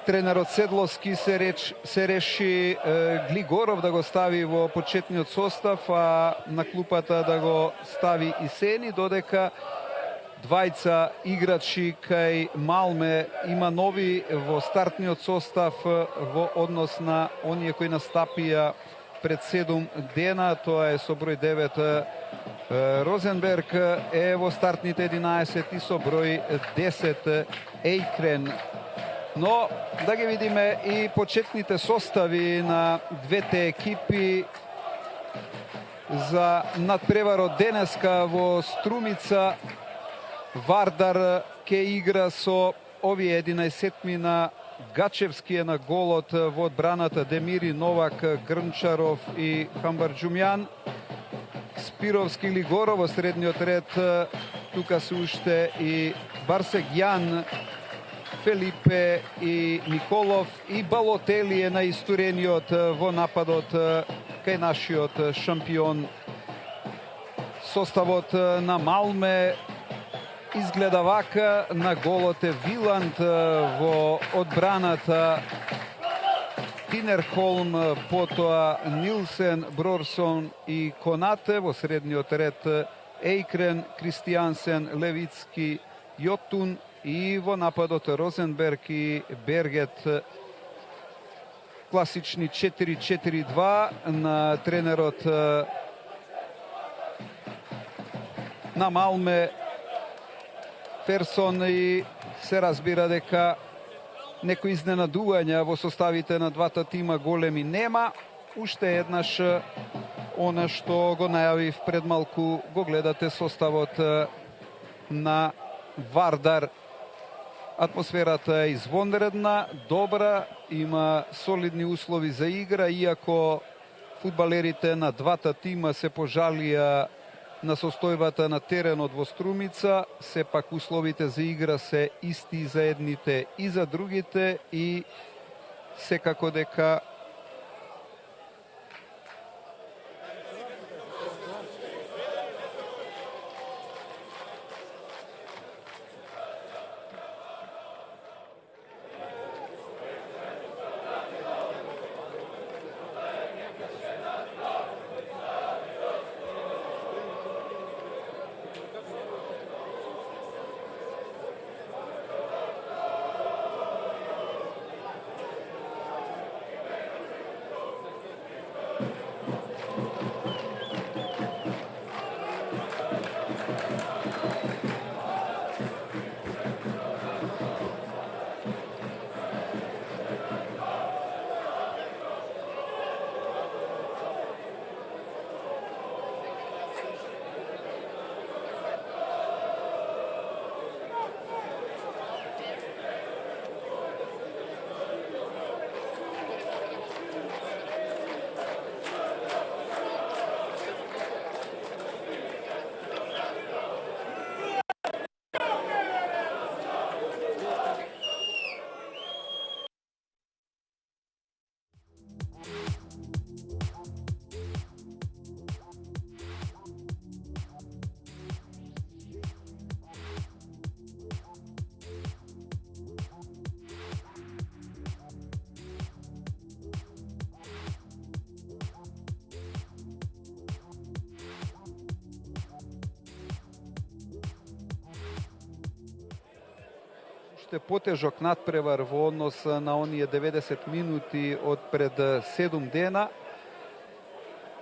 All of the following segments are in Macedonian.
тренерот Седловски се реши Глигоров да го стави во почетниот состав, а на клупата да го стави Исени, додека двајца играчи кај Малме има нови во стартниот состав во однос на оние кои настапија пред 7 дена. Тоа е со број 9 Розенберг е во стартните 11 и со број 10 Ејкрен. Но да ги видиме и почетните состави на двете екипи за надпреварот денеска во Струмица. Вардар ке игра со овие 11-ми на Гачевски е на голот во одбраната, Демири, Новак, Грнчаров и Хамбарджумјан. Спировски, Лигоров во средниот ред, тука се уште и Барсегјан, Фелипе и Николов, и Балотели е наистурениот во нападот кај нашиот шампион. Составот на Малме изгледа вака: на голот е Виланд, во одбраната Тинерхолм, потоа Нилсен, Брорсон и Конате, во средниот ред Ејкрен, Кристијансен, Левицки, Јотун, и во нападот Розенберг и Бергет. Класични 4-4-2 на тренерот на Малме Персон, и се разбира дека некои изненадувања во составите на двата тима големи нема. Уште еднаш она што го најавив пред малку, го гледате составот на Вардар. Атмосферата е извонредна, добра, има солидни услови за игра, иако фудбалерите на двата тима се пожалија на состојбата на теренот во Струмица, сепак условите за игра се исти за едните и за другите, и секако дека уште потежок надпревар во однос на оние 90 минути од пред 7 дена.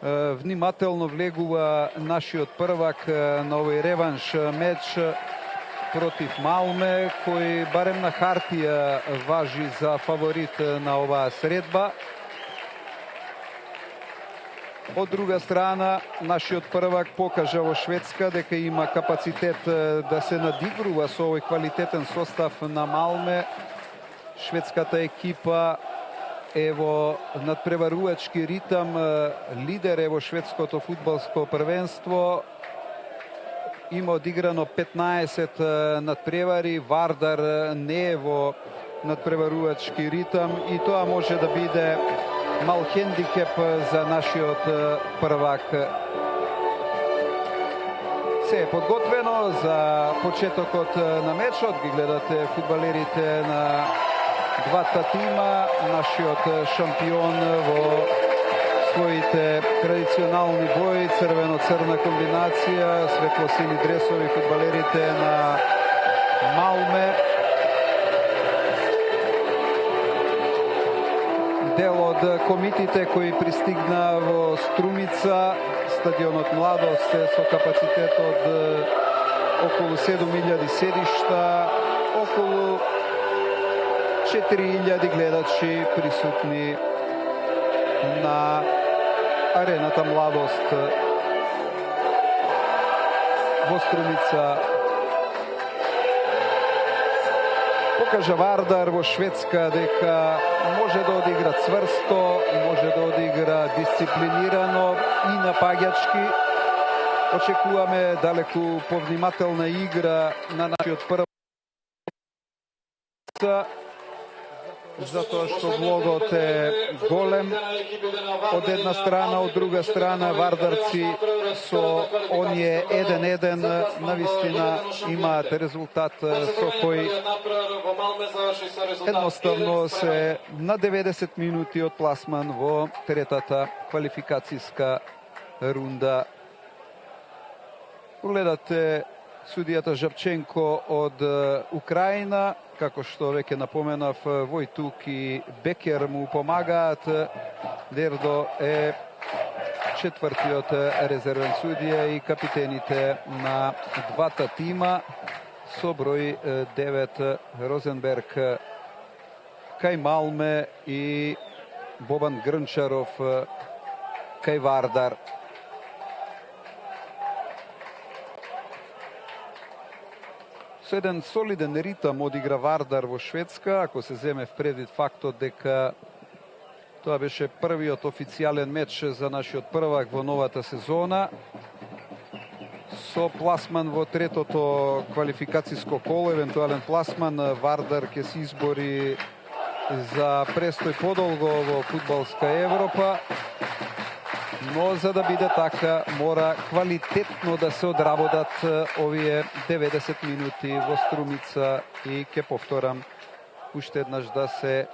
Внимателно влегува нашиот првак на овој реванш меч против Малме, кој барем на хартија важи за фаворит на оваа средба. Од друга страна, нашиот првак покажа во Шведска дека има капацитет да се надигрува со овој квалитетен состав на Малме. Шведската екипа е во надпреварувачки ритам, лидер е во шведското фудбалско првенство. Има одиграно 15 надпревари, Вардар не е во надпреварувачки ритам и тоа може да биде мал хендикеп за нашиот првак. Се е подготвено за почетокот на мечот. Ги гледате фудбалерите на двата тима. Нашиот шампион во своите традиционални бои, црвено-црна комбинација, светлосини дресови, фудбалерите на Малме. Дел од комитите кои пристигна во Струмица, стадионот Младост е со капацитет од околу 7000 седишта, околу 4000 гледачи присутни на арената Младост во Струмица. Покажа Вардар во Шведска дека може да одигра цврсто, може да одигра дисциплинирано и напаѓачки. Очекуваме далеку повнимателна игра на нашиот прв, затоа што влогот е голем од една страна, од друга страна Вардарци со оние 1-1 навистина имаат резултат со кој едноставно се на 90 минути од пласман во третата квалификацијска рунда. Гледате судијата Жапченко од Украина, како што веќе напоменав, Војтук и Бекер му помагаат. Дердо е четвртиот резервен судија и капитените на двата тима со број 9 Розенберг кај Малме и Бобан Грнчаров кај Вардар. Со еден солиден ритам одигра Вардар во Шведска, ако се земе в предвид фактот дека тоа беше првиот официјален меч за нашиот првак во новата сезона. Со пласман во третото квалификациско коло, евентуален пласман, Вардар ќе се избори за престој подолго во фудбалска Европа. Но за да биде така, мора квалитетно да се одработат овие 90 минути во Струмица и ќе повторам уште еднаш да се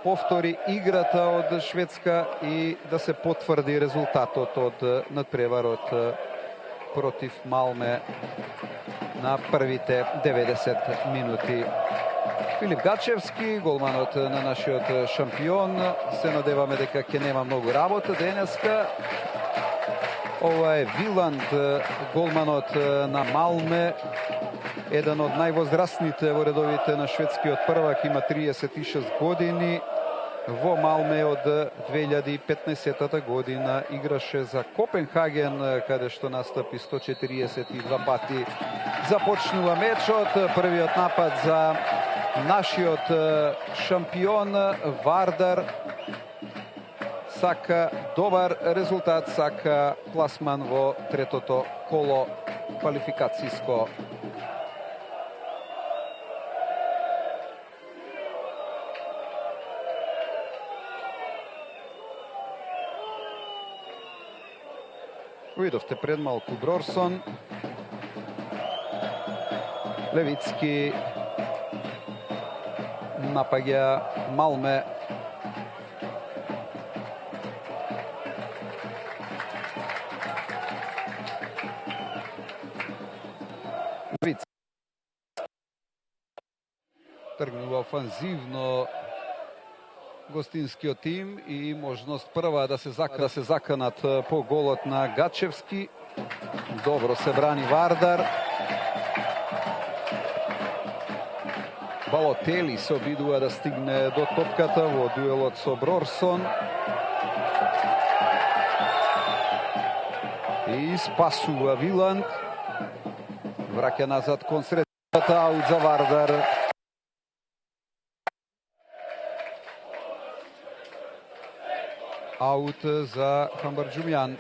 повтори играта од Шведска и да се потврди резултатот од надпреварот против Малме на првите 90 минути. Филип Гачевски, голманот на нашиот шампион, се надеваме дека ќе нема многу работа денеска. Ова е Виланд, голманот на Малме, еден од највозрастните во редовите на шведскиот првак, има 36 години. Во Малме од 2015 година играше за Копенхаген, каде што настапи 142 пати. Започнува мечот, првиот напад за нашиот шампион Вардар. Сака добар резултат, сака пласман во третото коло квалификацијско. Видовте пред малку Брорсон. Левицки напаѓа Малме. Левицки тргнува офанзивно гостинскиот тим и можност прва да се заканат по голот на Гачевски. Добро се брани Вардар. Балотели се обидува да стигне до топката во дуелот со Брорсон. И спасува Виланд. Враќа назад кон средата, аут за Вардар. Аут за Хамбарџумјан.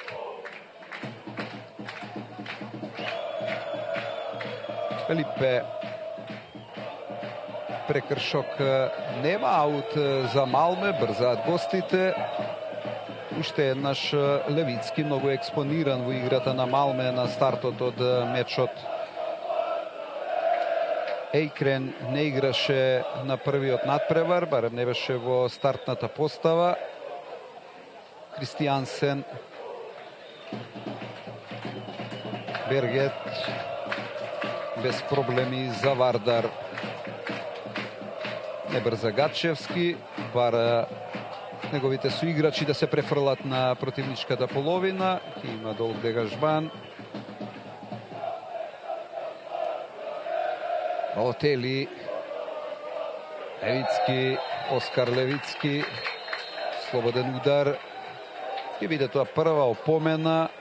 Фелипе. Прекршок нема, аут за Малме, брзаат гостите. Уште еднаш Левицки многу експониран во играта на Малме на стартот од мечот. Ејкрен не играше на првиот надпревар, барем не беше во стартната постава. Кристијансен, Бергет, без проблеми за Вардар. Небрза Гачевски, бара неговите суиграчи да се префрлат на противничката половина. Има долг дегажбан. Балотели, Левицки, Оскар Левицки, слободен удар. Ќе биде тоа прва опомена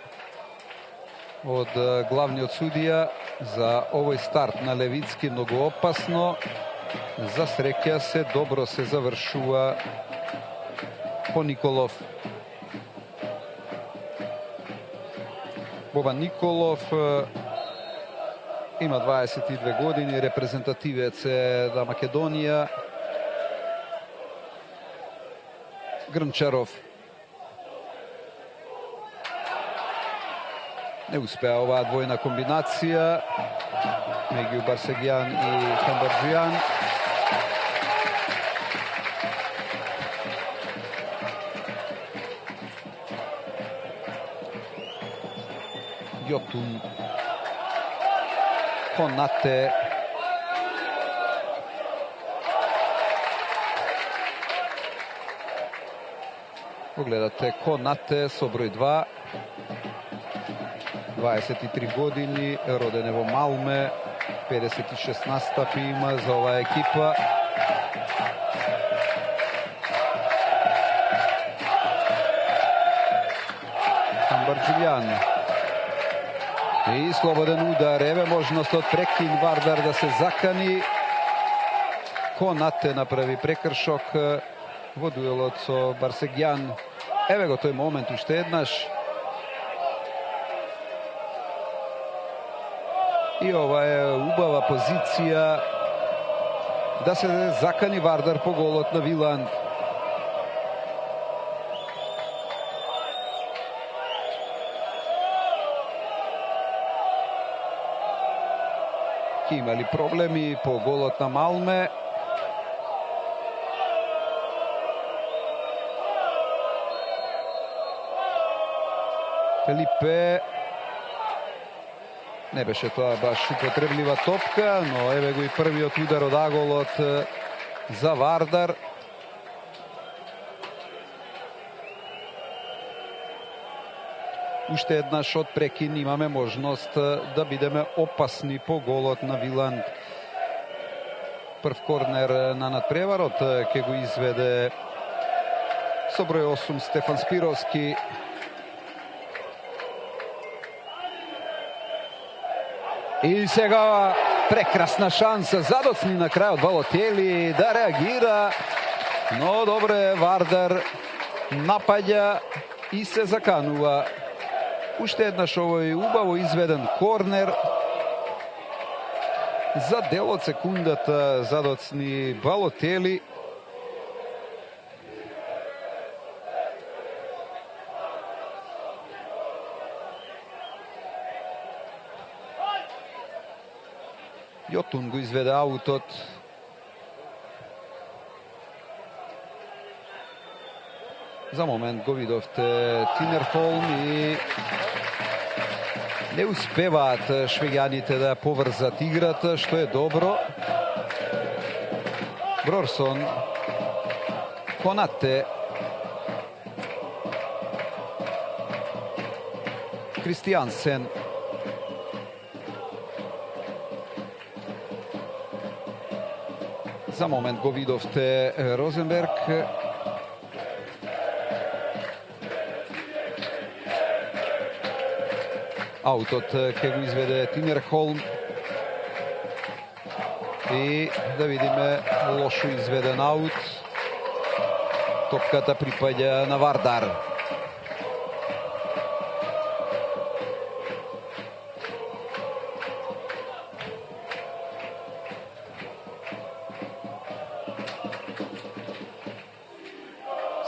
од главниот судија за овој старт на Левицки, многу опасно. За среќа се добро се завршува по Николов. Бобан Николов има 22 години, репрезентативец е на Македонија. Грнчаров не успеа оваа двојна комбинација меѓу Барсегјан и Хамбарџијан. Јотун, Конате, погледате Конате со број 2, 23 години, роден е во Малме, 56 настапи има за оваа екипа. Хамбарџијан. И слободен удар, еве можност од прекин Вардар да се закани. Конате направи прекршок во дуелот со Барсегјан. Еве го тој момент уште еднаш. И ова е убава позиција да се закани Вардар по голот на Виланд. Ке имали проблеми по голот на Малме. Фелипе. Не беше тоа баш употреблива топка, но еве го и првиот удар од аголот за Вардар. Уште еднаш од прекин имаме можност да бидеме опасни по голот на Виланд. Прв корнер на надпреварот ќе го изведе со број 8 Стефан Спировски. И сега прекрасна шанса, задоцни на крајот Балотели да реагира, но добре Вардар напаѓа и се заканува. Уште еднаш овој убаво изведен корнер. За дел од секундата задоцни Балотели. Јотун го изведе аутот. За момент го видовте Тинерхолм и не успеваат швеѓаните да поврзат играта, што е добро. Брорсон, Конате, Кристијансен, за момент го видовте Розенберг. Аутот ќе го изведе Тинерхолм. И да видиме лошо изведен аут. Топката припаѓа на Вардар.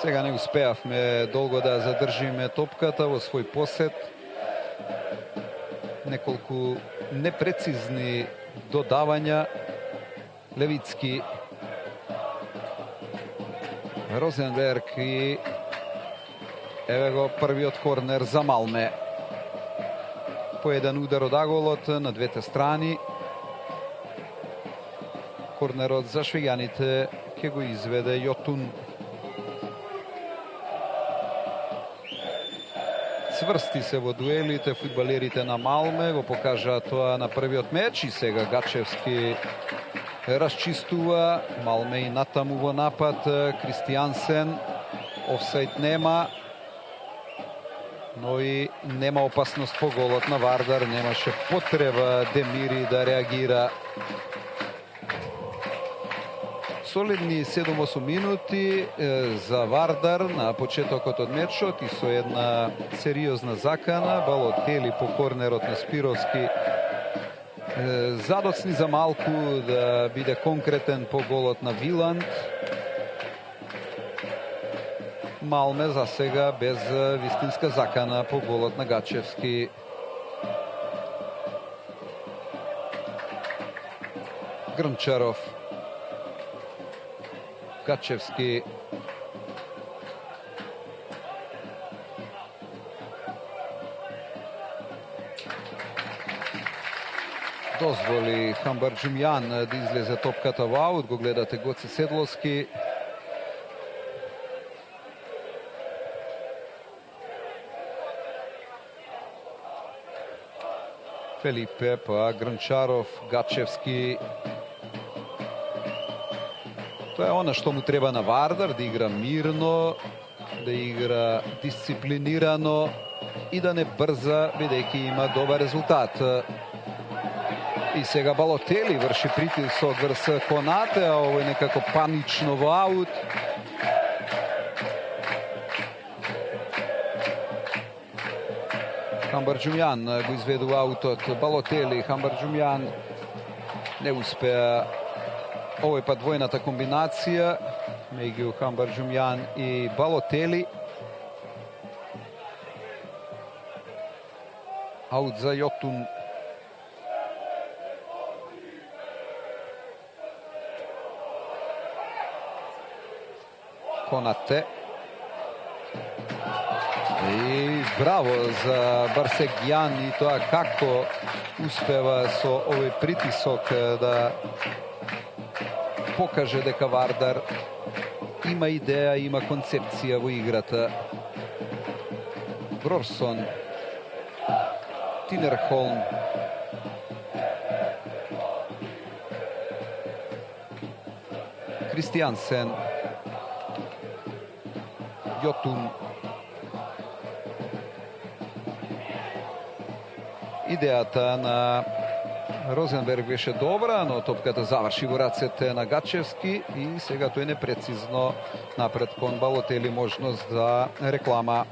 Сега не успеавме долго да задржиме топката во свој посет. Неколку непрецизни додавања Левицки, Розенберг и еве го првиот корнер за Малме. По еден удар од аголот на двете страни. Корнерот за швеѓаните ќе го изведе Јотун. Цврсти се во дуелите фудбалерите на Малме, го покажа тоа на првиот меч и сега Гачевски расчистува. Малме и натаму во напад. Кристијансен, офсайд нема, но и нема опасност по голот на Вардар. Немаше потреба Демири да реагира. Солидни 7-8 минути за Вардар на почетокот од мечот и со една сериозна закана. Балотели по корнерот на Спировски задоцни за малку да биде конкретен по голот на Виланд. Малме за сега без вистинска закана по голот на Гачевски. Грнчаров, Гачевски, дозволи Хамбарџумјан да излезе топката во аут. Го гледате Гоце Седловски. Фелипе, па Грнчаров, Гачевски. Тоа е она што му треба на Вардар, да игра мирно, да игра дисциплинирано и да не брза, бидејќи има добар резултат. И сега Балотели врши притисок врз Конате, а ово е некако панично во аут. Хамбарџумјан го изведува аутот. Балотели, Хамбарџумјан не успеа. Ово е па двојната комбинација меѓу Хамбарџумјан и Балотели. Аут за Јотун. Конате. И браво за Барсегјан и тоа како успева со овој притисок да покаже дека Вардар има идеја, има концепција во играта. Брорсон, Тинерхолм, Кристијансен, Јотун. Идејата на Розенберг беше добра, но топката заврши во рацете на Гачевски и сега тој непрецизно напред кон Балотели, можност за реклама.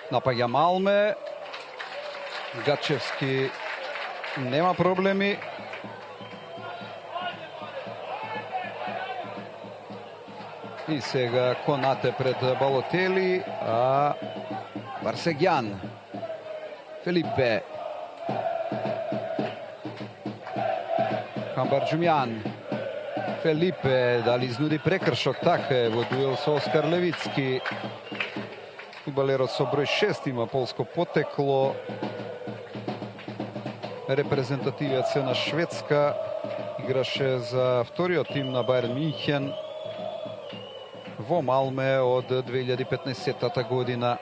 Напаѓа Малме. Гачевски нема проблеми. И сега Конате пред Балотели, а Барсегјан, Фелипе, Хамбарџумјан, Фелипе, дали изнуди прекршок? Така е, во дуел со Оскар Левицки. Фудбалерот со број 6 има полско потекло. Репрезентативиот се на Шведска. Играше за вториот тим на Бајерн Мюнхен во Малме од 2015 година.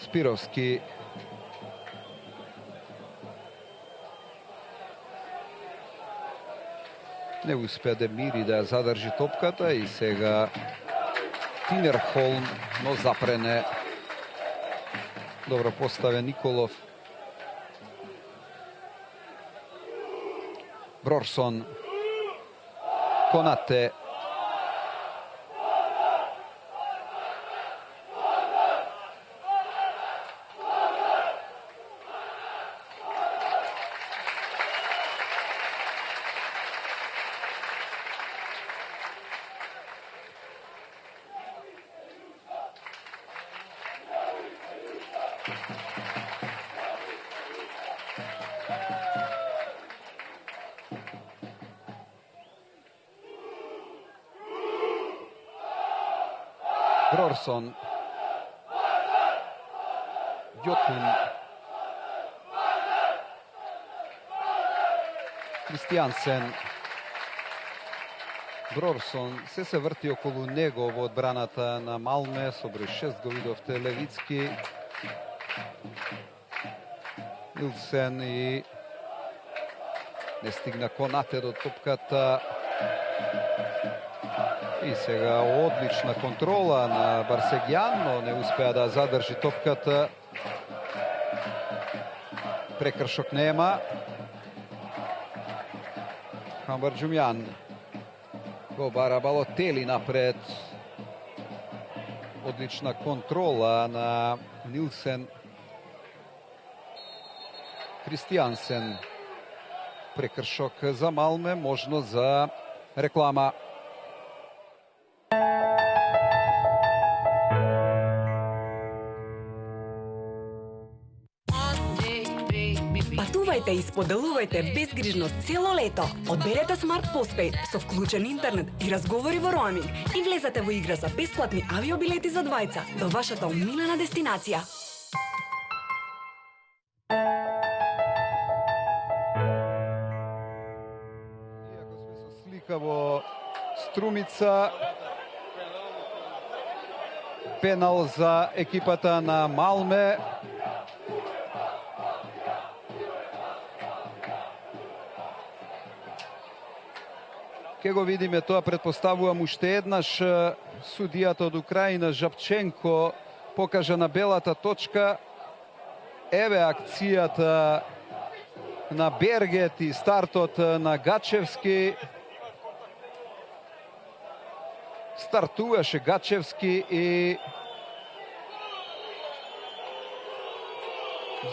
Спировски не успеа да мири да задржи топката и сега Тинерхолм, но запрене. Добро поставен Николов. Брорсон. Конате. Брорсон. Јотун. Кристијансен. Брорсон се врти околу него во одбраната на Малме. Со број 6 го видовте Левицки. Нилсен и не стигна Конате до топката. И сега одлична контрола на Барсегјан, но не успеа да задржи топката. Прекршок нема. Хамбарџумјан го бара Балотели напред. Одлична контрола на Нилсен. Кристијансен. Прекршок за Малме, можно за реклама. Патувајте и споделувајте безгрижно цело лето. Одберете Smart Postpaid со вклучен интернет и разговори во роаминг и влезете во игра за бесплатни авиобилети за двајца до вашата омилена дестинација. Иако сме со слика во Струмица, пенал за екипата на Малме. Ке го видиме тоа, предпоставувам уште еднаш. Судијата од Украина Жапченко покажа на белата точка. Еве акцијата на Бергет и стартот на Гачевски. Стартуваше Гачевски и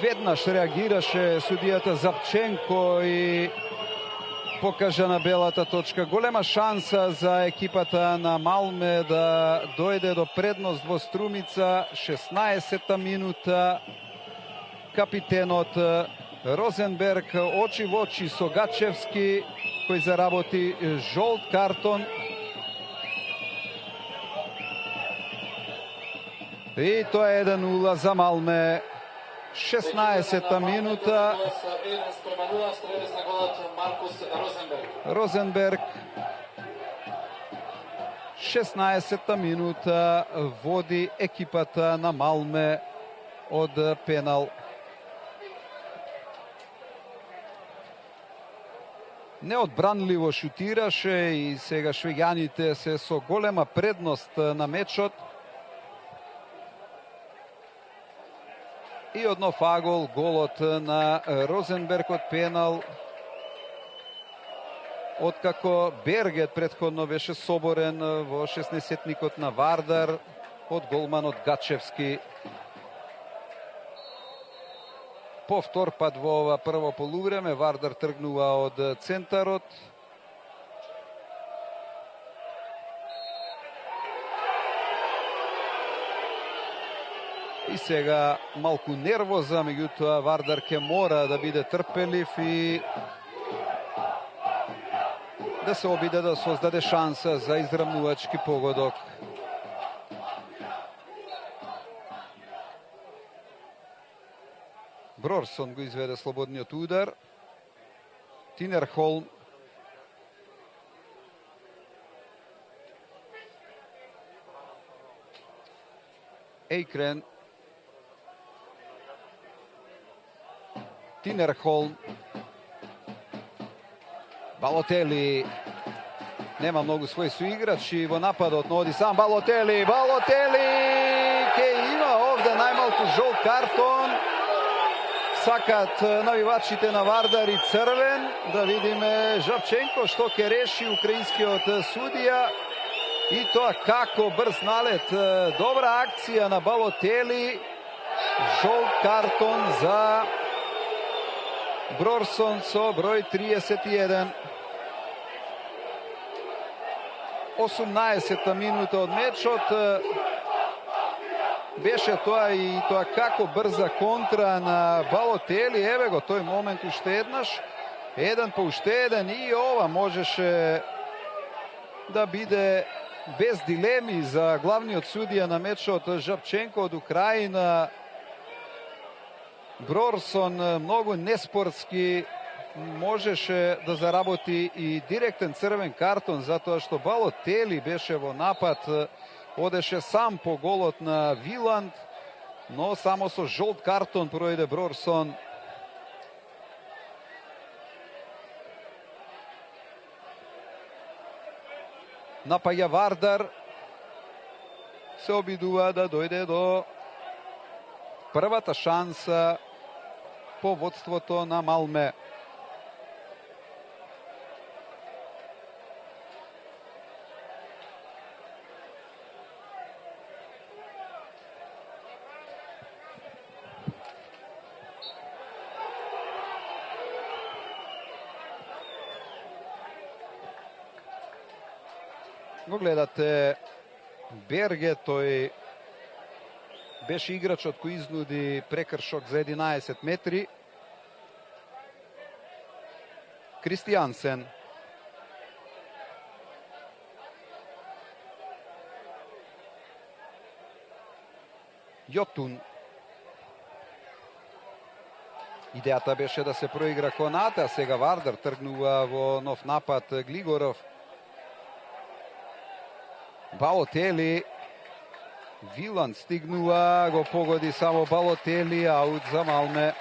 веднаш реагираше судијата Жапченко и покажа на белата точка. Голема шанса за екипата на Малме да дојде до предност во Струмица. 16-та минута. Капитенот Розенберг очи во очи со Гачевски, кој заработи жолт картон. И тоа е 1-0 за Малме. 16-та минута. Розенберг. 16-та минута води екипата на Малме од пенал. Неодбранливо шутираше и сега швеѓаните се со голема предност на мечот. И од нов агол, голот на Розенберг од пенал. Откако Бергет претходно беше соборен во 16-тникот на Вардар од голманот Гачевски. Повтор пат во ова прво полувреме, Вардар тргнува од центарот. И сега малку нервоза, меѓутоа Вардар ке мора да биде трпелив и да се обиде да создаде шанса за израмнувачки погодок. Брорсон го изведе слободниот удар. Тинерхолм. Ейкрен. Тинерхолм. Балотели. Нема многу своји суиграчи во нападот, но оди сам Балотели. Балотели ке има овде најмалку жолт картон. Сакат навивачите на Вардар и црвен. Да видиме Жапченко што ќе реши украинскиот судија. И тоа како брз налет. Добра акција на Балотели. Жолт картон за Брорсон со број 31. 18-та минута од мечот. Беше тоа и тоа како брза контра на Балотели. Еве го тој момент уште еднаш. Еден по уште еден и ова можеше да биде без дилеми за главниот судија на мечот Жапченко од Украина. Брорсон многу неспортски можеше да заработи и директен црвен картон затоа што Балотели беше во напад, одеше сам по голот на Виланд, но само со жолт картон пројде Брорсон. Напаѓа Вардар, се обидува да дојде до првата шанса по водството на Малме. Го гледате Берге, тој беше играчот кој изнуди прекршок за 11 метри. Кристијансен. Јотун. Идејата беше да се проигра Конате, а сега Вардар тргнува во нов напад. Глигоров. Балотели. Виланд стигнува, го погоди само Балотели, аут за Малме.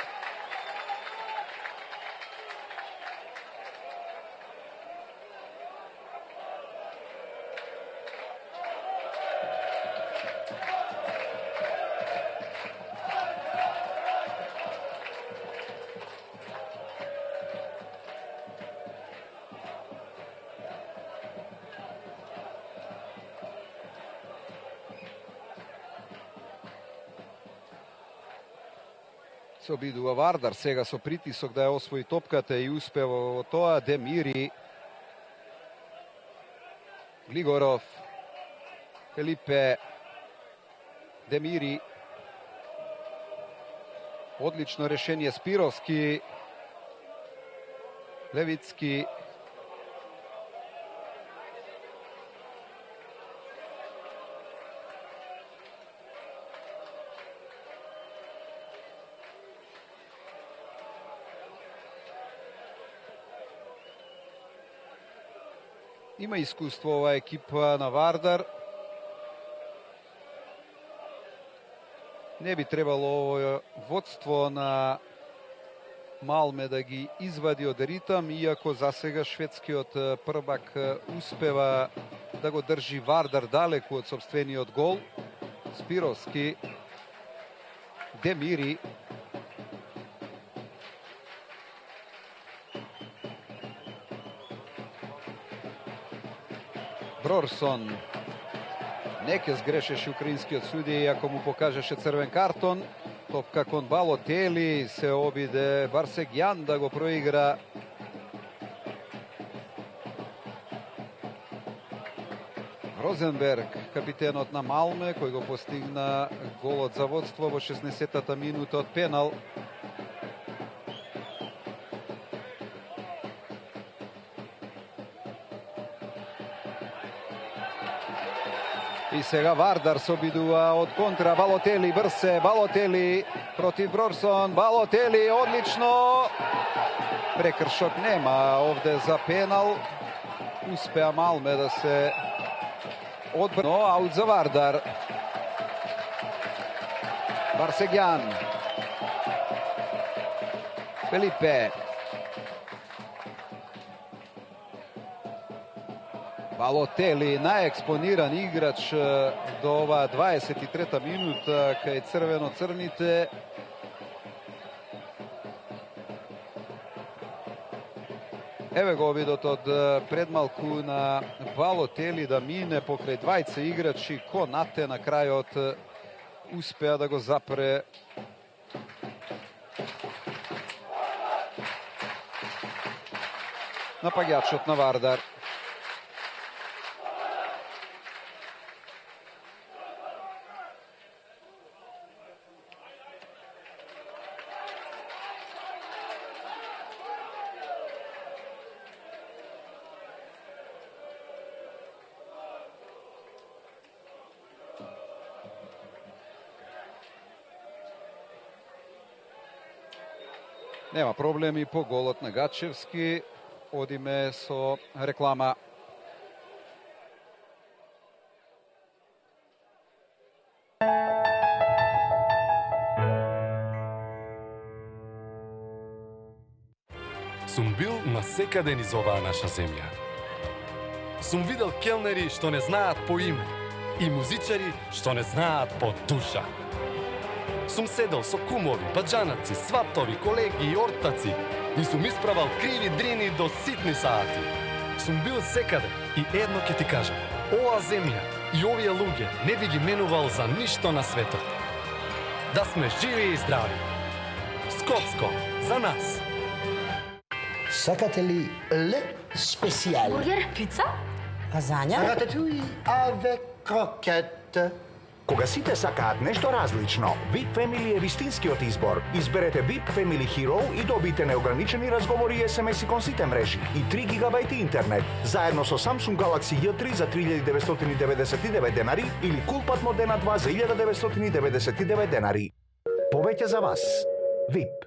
Се обидува Вардар сега со притисок да ја освои топката и успева во тоа. Демири. Глигоров. Фелипе. Демири. Одлично решение Спировски. Левицки. Има искуство ова екипа на Вардар. Не би требало ово водство на Малме да ги извади од ритам, иако засега шведскиот првак успева да го држи Вардар далеку од сопствениот гол. Спировски. Демири. Брорсон. Не ке сгрешеше украинскиот судија, иако му покажеше црвен картон. Топка кон Балотели, се обиде Варсегјан да го проигра. Розенберг, капитенот на Малме, кој го постигна голот за водство во 16-та минута од пенал. И сега Вардар се обидува од контра. Балотели брсе, Балотели против Брорсон. Балотели одлично. Прекршок нема овде за пенал. Успеа Малме да се одбрани, но аут за Вардар. Барсегјан. Фелипе. Балотели, најекспониран играч до ова 23-та минута кај црвено-црните. Еве го видот од предмалку на Балотели да мине покрај двајца играчи. Конате на крајот успеа да го запре. Напаѓачот на Вардар. Нема проблеми по голот на Гачевски. Одиме со реклама. Сум бил насекаде низ оваа наша земја. Сум видел келнери што не знаат по име и музичари што не знаат по душа. Сум седел со кумови, баџанаци, сватови, колеги и ортаци и сум исправал криви дрини до ситни саати. Сум бил секаде и едно ќе ти кажам. Оваа земја и овие луѓе не би ги менувал за ништо на светот. Да сме живи и здрави. Скопско, за нас! Сакате ли Л специјал? Бургер, пица? Лазања? Рататуи аве крокет. Кога сите сакаат нешто различно, VIP Family е вистинскиот избор. Изберете VIP Family Hero и добите неограничени разговори и SMS-и кон сите мрежи и 3 гигабајти интернет, заедно со Samsung Galaxy J3 за 3999 денари или Coolpad Modena 2 за 1999 денари. Повеќе за вас. VIP.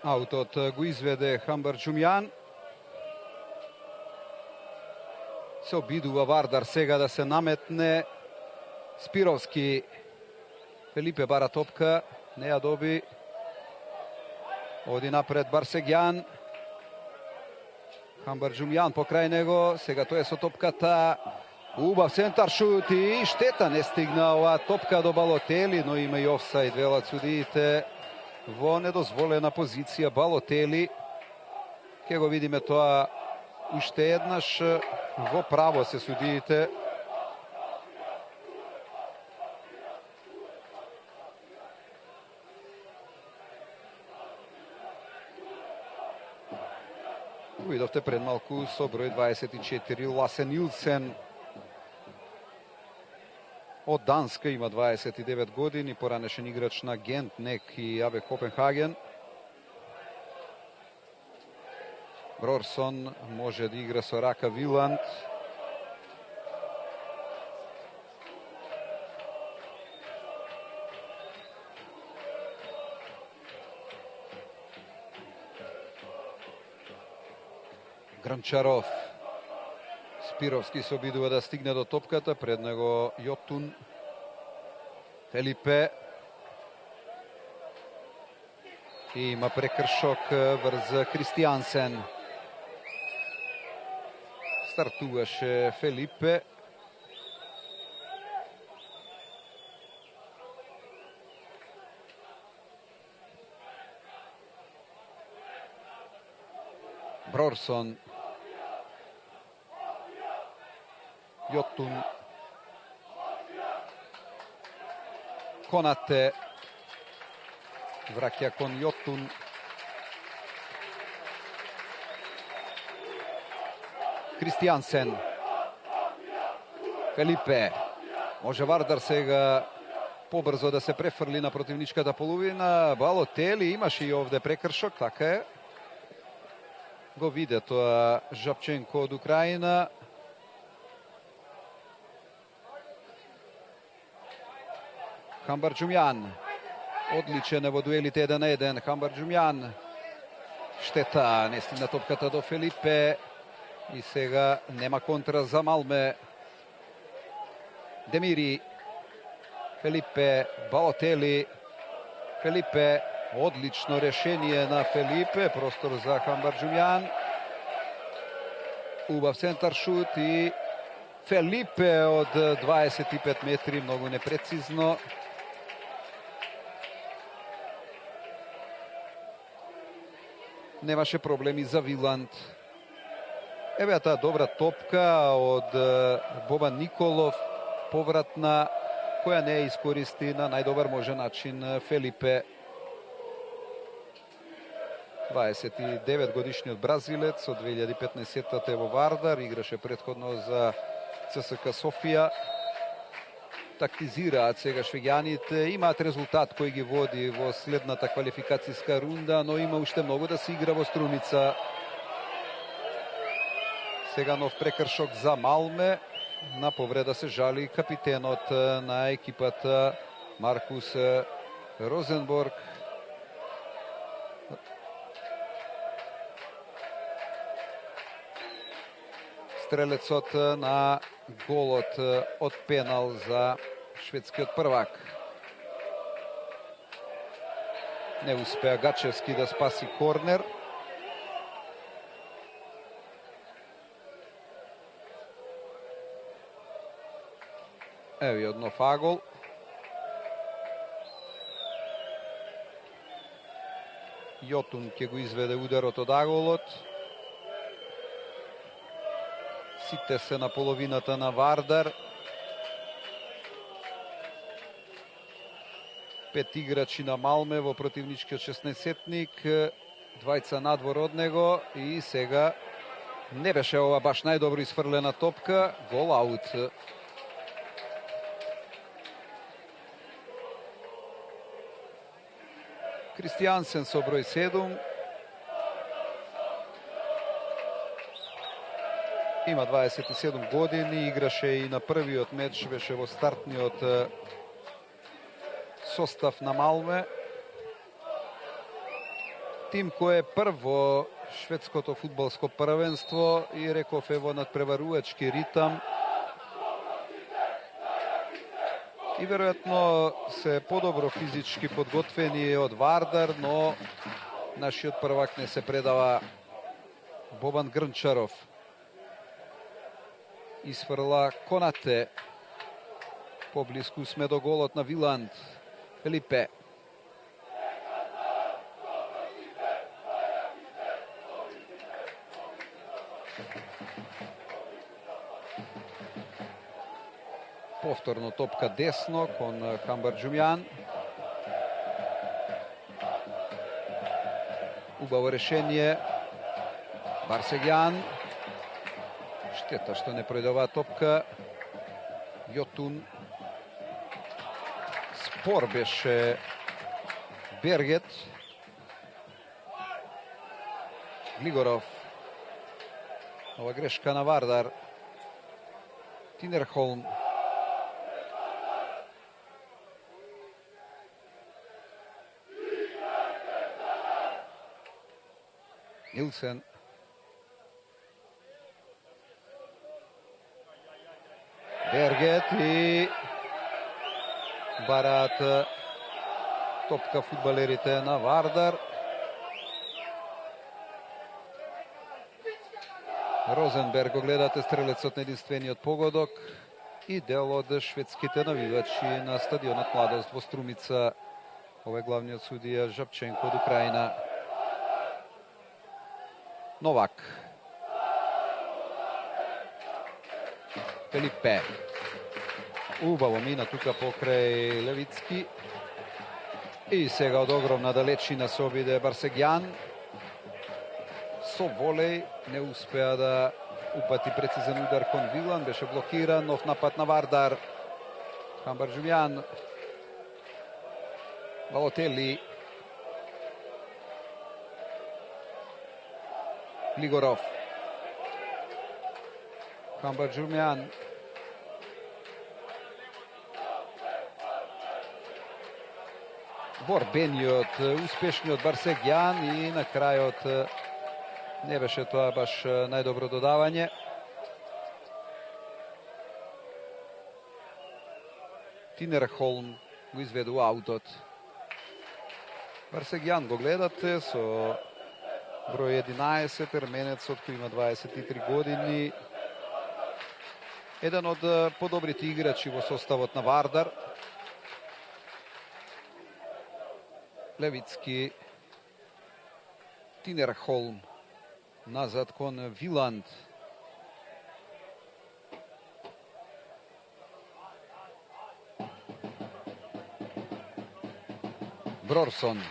Аутот го изведе Хамбарџумјан. Се обидува Вардар сега да се наметне. Спировски. Фелипе бара топка, не ја доби. Оди напред Барсегјан. Хамбарџумјан покрај него, сега тој е со топката. Убав центар шут и штета, не стигна оваа топка до Балотели, но има и офсайд, велат судиите. Во недозволена позиција Балотели. Ке го видиме тоа уште еднаш. Во право се судиите. Видовте пред малку со број 24 Ласе Нилсен од Данска, има 29 години, поранешен играч на Гент, Нек и АБ Копенхаген. Брорсон може да игра со Рака Виланд. Гранчаров. Спировски се обидува да стигне до топката, пред него Јотун. Фелипе. И има прекршок врз Кристијансен. Стартуваше Фелипе. Брорсон. Јотун. Конате. Враќа кон Јотун. Кристијансен. Фелипе. Може Вардар сега побрзо да се префрли на противничката половина. Балотели имаше и овде прекршок, така е. Го виде тоа Жапченко од Украина. Хамбарџумјан. Одличен е во дуелите 1 на 1. Хамбарџумјан. Штета, не стигна топката до Фелипе. И сега нема контра за Малме. Демири. Фелипе, Балотели. Фелипе, одлично решение на Фелипе. Простор за Хамбарџумјан. Убав центар шут и Фелипе од 25 метри, многу непрецизно. Немаше проблеми за Виланд. Еве таа добра топка од Бобан Николов, повратна, која не ја искористи на најдобар можен начин Фелипе. 29 годишниот бразилец од 2015-та е во Вардар, играше претходно за ЦСКА Софија. Тактизираат сега швеѓаните, имаат резултат кој ги води во следната квалификацијска рунда, но има уште многу да се игра во Струмица. Сега нов прекршок за Малме. На повреда се жали капитенот на екипата Маркус Розенборг. Стрелецот на голот од пенал за шведскиот првак. Не успеа Гачевски да спаси корнер. Еви однов агол. Јотун ќе го изведе ударот од аголот. Сите се на половината на Вардар. 5 играчи на Малме во противничкиот 16-сетник. Двајца надвор од него и сега не беше ова баш најдобро изфрлена топка. Гол аут. Кристијансен со број 7. Има 27 години, играше и на првиот меч, беше во стартниот состав на Малме. Тим кој е прв во шведското фудбалско првенство и реков е во надпреварувачки ритам. И веројатно се подобро физички подготвени од Вардар, но нашиот првак не се предава. Бобан Грнчаров изфрла Конате. Поблиску сме до голот на Виланд. Фелипе. Повторно топка десно кон Хамбарџумјан. Убаво решение. Барсегјан. Штета што не пројде топка. Јотун. Спор беше Бергет. Глигоров. Ова грешка на Вардар. Тинерхолм. Нилсен. Бергет и бараат топка фудбалерите на Вардар. Розенберг го гледате, стрелецот на единствениот погодок и дел од шведските навивачи на стадионот Младост во Струмица. Ова е главниот судија Жапченко од Украина. Новак. Фелипе. Убаво мина тука покрај Левицки. И сега од огромна далечина се обиде Барсегјан. Со волеј не успеа да упати прецизен удар кон Вилан. Беше блокиран. Нов напад на Вардар. Хамбарџумјан. Балотели. Глигоров. Хамбарџумјан. борбениот, успешниот Барсегјан и на крајот не беше тоа баш најдобро додавање. Тинерхолм го изведу аутот. Барсегјан го гледате со број 11, ерменецот кој има 23 години. Еден од подобрите играчи во составот на Вардар. Левицки, Тинерхолм, назад кон Виланд. Брорсон.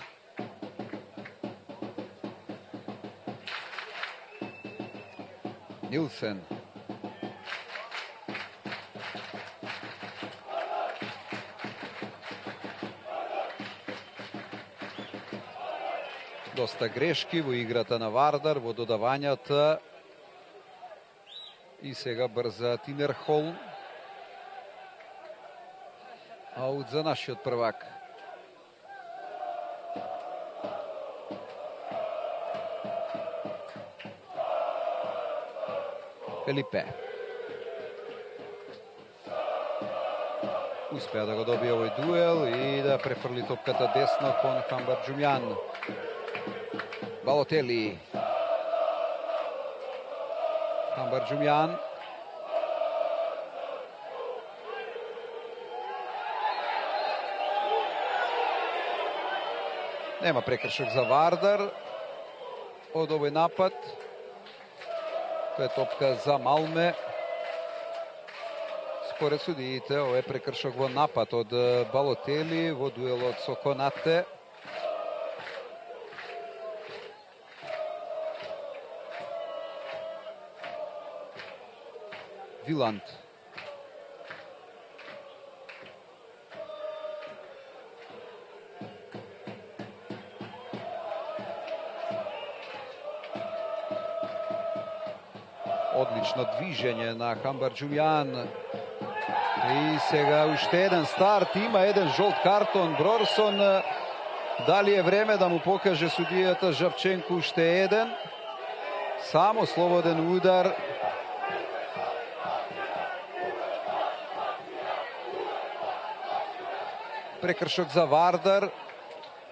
Нилсен. Доста грешки во играта на Вардар, во додавањата. И сега брза Тинерхолм. Аут за нашиот првак. Фелипе. Успеа да го добие овој дуел и да префрли топката десно кон Хамбарџумјан. Балотели. Хамбарџумјан. Нема прекршок за Вардар од овој напад. Тоа е топка за Малме. Според судиите, ова е прекршок во напад од Балотели во дуелот со Конате. Виланд. Одлично движење на Хамбарџумјан. И сега уште еден старт, има еден жолт картон. Брорсон, дали е време да му покаже судијата Жапченко уште еден? Само слободен удар. Прекршок за Вардар.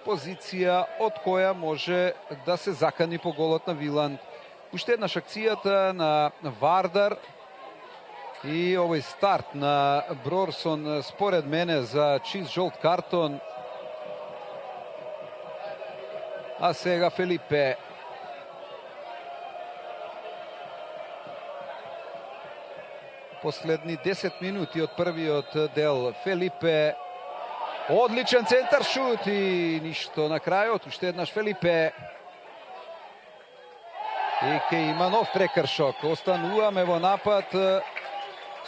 Позиција од која може да се закани по голот на Виланд. Уште еднаш акцијата на Вардар и овој старт на Брорсон според мене за чист жолт картон. А сега Фелипе. Последни 10 минути од првиот дел. Фелипе. Одличен центар шут и ништо на крајот. Уште еднаш Фелипе. И ке има нов прекршок. Остануваме во напад.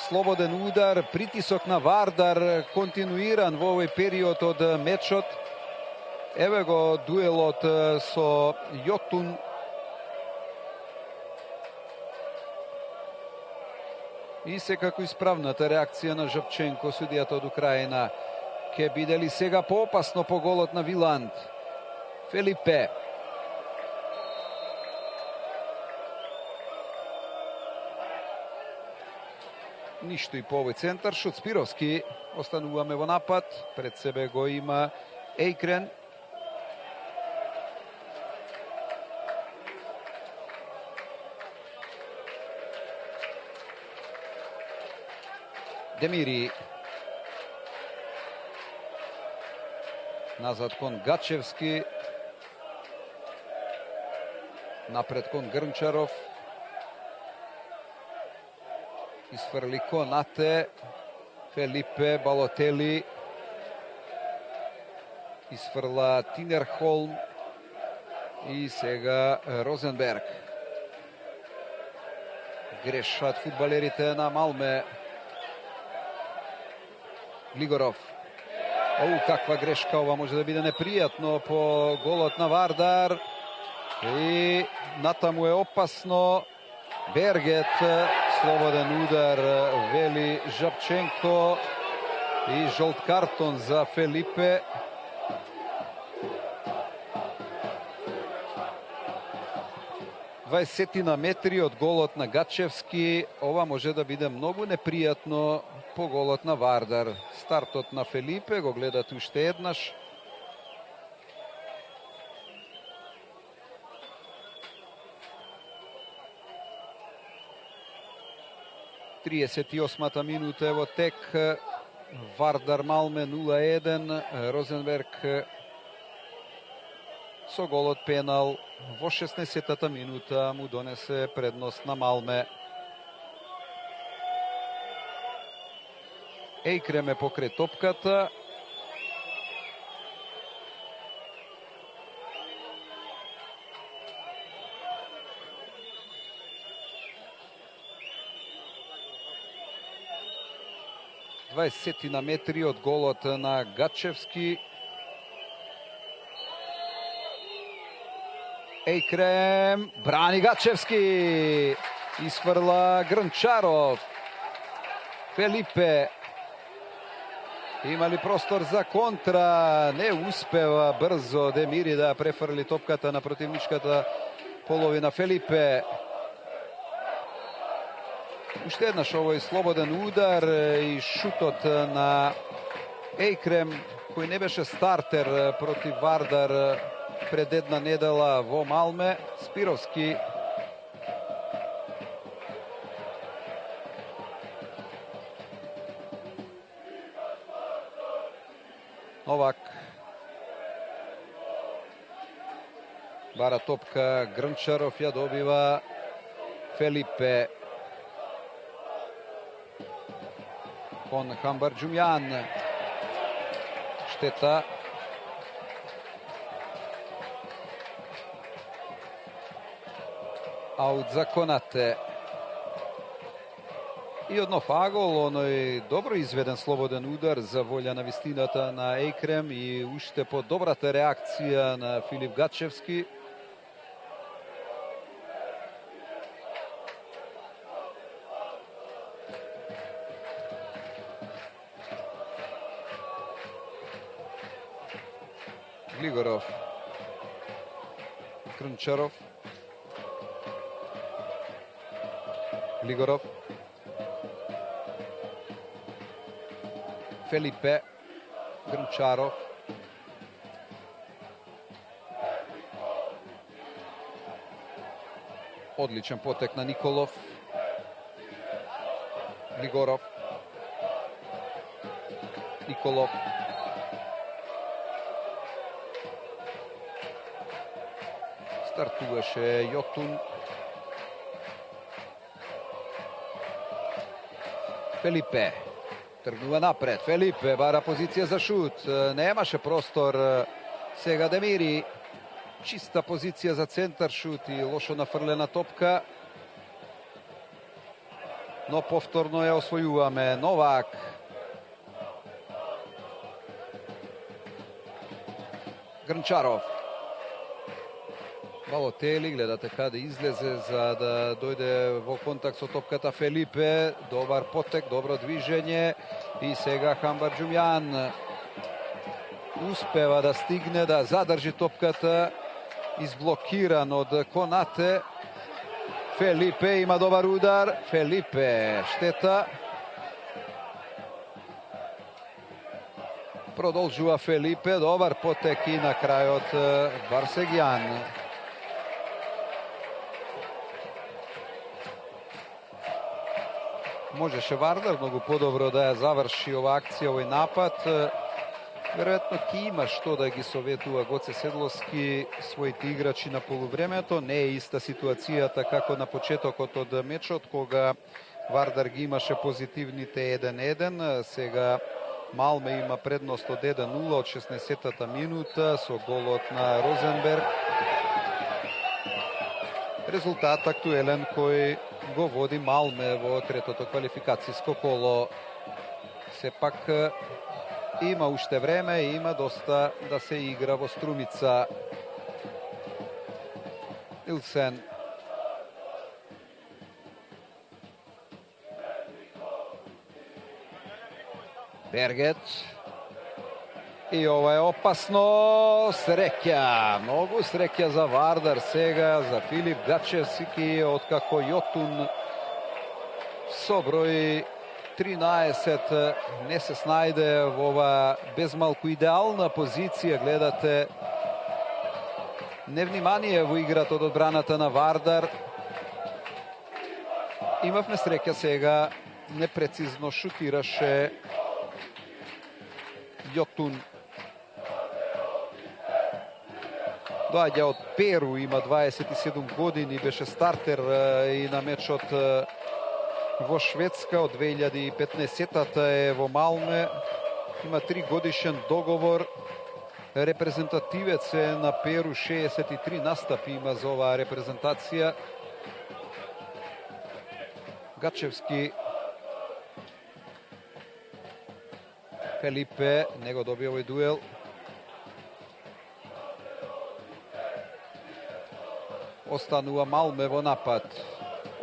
Слободен удар, притисок на Вардар, континуиран во овој период од мечот. Еве го дуелот со Јотун. И секако исправната реакција на Жапченко, судијата од Украина. Ке биде ли сега поопасно по голот на Виланд? Фелипе. Ништо и по овој центар. Шут Спировски. Остануваме во напад. Пред себе го има Ејкрен. Демири. Назад кон Гачевски. Напред кон Грнчаров. Изфрли Конате. Фелипе, Балотели. Изфрла Тинерхолм. И сега Розенберг. Грешат фудбалерите на Малме. Глигоров. Каква грешка, ова може да биде непријатно по голот на Вардар. И натаму е опасно. Бергет, слободен удар, вели Жапченко и жолт картон за Фелипе. 20 на метри од голот на Гачевски. Ова може да биде многу непријатно по голот на Вардар. Стартот на Фелипе го гледате уште еднаш. Триесет минута ево тек. Вардар Малме 0-1. Розенберг со голот пенал во 16-та минута му донесе предност на Малме. Ејкрем е покрај топката. Дваесет на метри од голот на Гачевски. Ејкрем, брани Гачевски, изфрла Грнчаров. Фелипе, има ли простор за контра? Не успева брзо Демири да префрли топката на противничката половина. Фелипе, уште еднаш овој слободен удар и шутот на Ејкрем, кој не беше стартер против Вардар пред една недела во Малме. Спировски Новак бара топка, Грнчаров ја добива. Фелипе кон Хамбарџумјан, штета. Аут за Конате. И однов агол, оној добро изведен слободен удар за волја на вистината на Ејкрем и уште по добрата реакција на Филип Гачевски. Глигоров, Крнчаров, Глигоров, Фелипе, Грнчаров, одличен потек на Николов, Глигоров, Николов, стартуваше Јотун. Фелипе тргнува напред. Фелипе бара позиција за шут. Немаше простор. Сега Демири. Чиста позиција за центар шут и лошо нафрлена топка. Но повторно ја освојуваме. Новак. Грнчаров. Балотели, гледате каде излезе за да дојде во контакт со топката Фелипе. Добар потек, добро движење. И сега Хамбарџумјан успева да стигне, да задржи топката. Изблокиран од Конате. Фелипе има добар удар. Фелипе, штета. Продолжува Фелипе, добар потек и на крајот Барсегјан. Можеше Вардар многу подобро да ја заврши ова акција, овој напад. Веројатно ќе има што да ги советува Гоце Седловски своите играчи на полувремето. Не е иста ситуацијата како на почетокот од мечот, кога Вардар ги имаше позитивните 1-1. Сега Малме има предност од 1-0 од 16-та минута со голот на Розенберг. Резултат актуелен кој го води Малме во третото квалификацијско коло. Сепак има уште време, има доста да се игра во Струмица. Илсен. Бергет. И ова е опасно. Среќа, многу среќа за Вардар сега, за Филип Гачевски, откако Јотун со број 13 не се снајде во ова безмалку идеална позиција. Гледате невнимание во играта од одбраната на Вардар. Имавме среќа сега, непрецизно шутираше Јотун. Доаѓа од Перу, има 27 години, беше стартер и на мечот во Шведска од 2015-та е во Малме. Има 3 годишен договор. Репрезентативец е на Перу, 63 настапи има за оваа репрезентација. Гачевски. Фелипе, него доби овој дуел. Останува Малме во напад.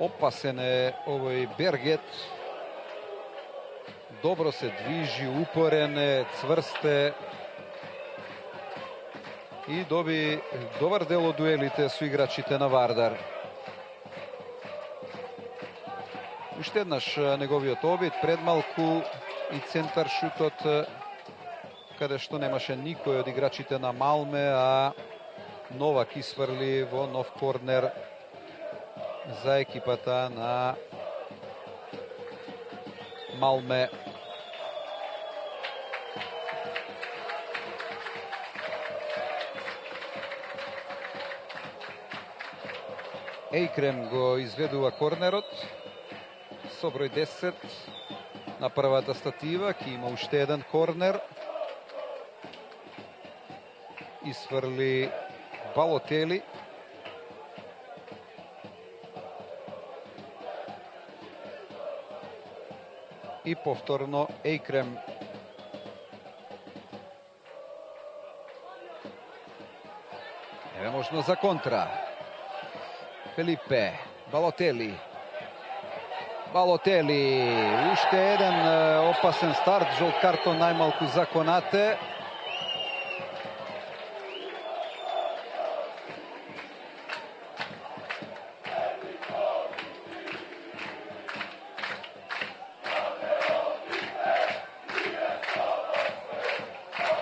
Опасен е овој Бергет. Добро се движи, упорен е, цврст е. И доби добар дел од дуелите со играчите на Вардар. Уште еднаш неговиот обид, предмалку и центар шутот, каде што немаше никој од играчите на Малме, а Новак исфрли во нов корнер за екипата на Малме. Ејкрем го изведува корнерот со број 10 на првата статива. Ки има уште еден корнер. Исфрли Балотели. И повторно Ејкрем. Еве можно за контра. Фелипе, Балотели. Балотели, уште еден опасен старт, жолт картон најмалку за Конате.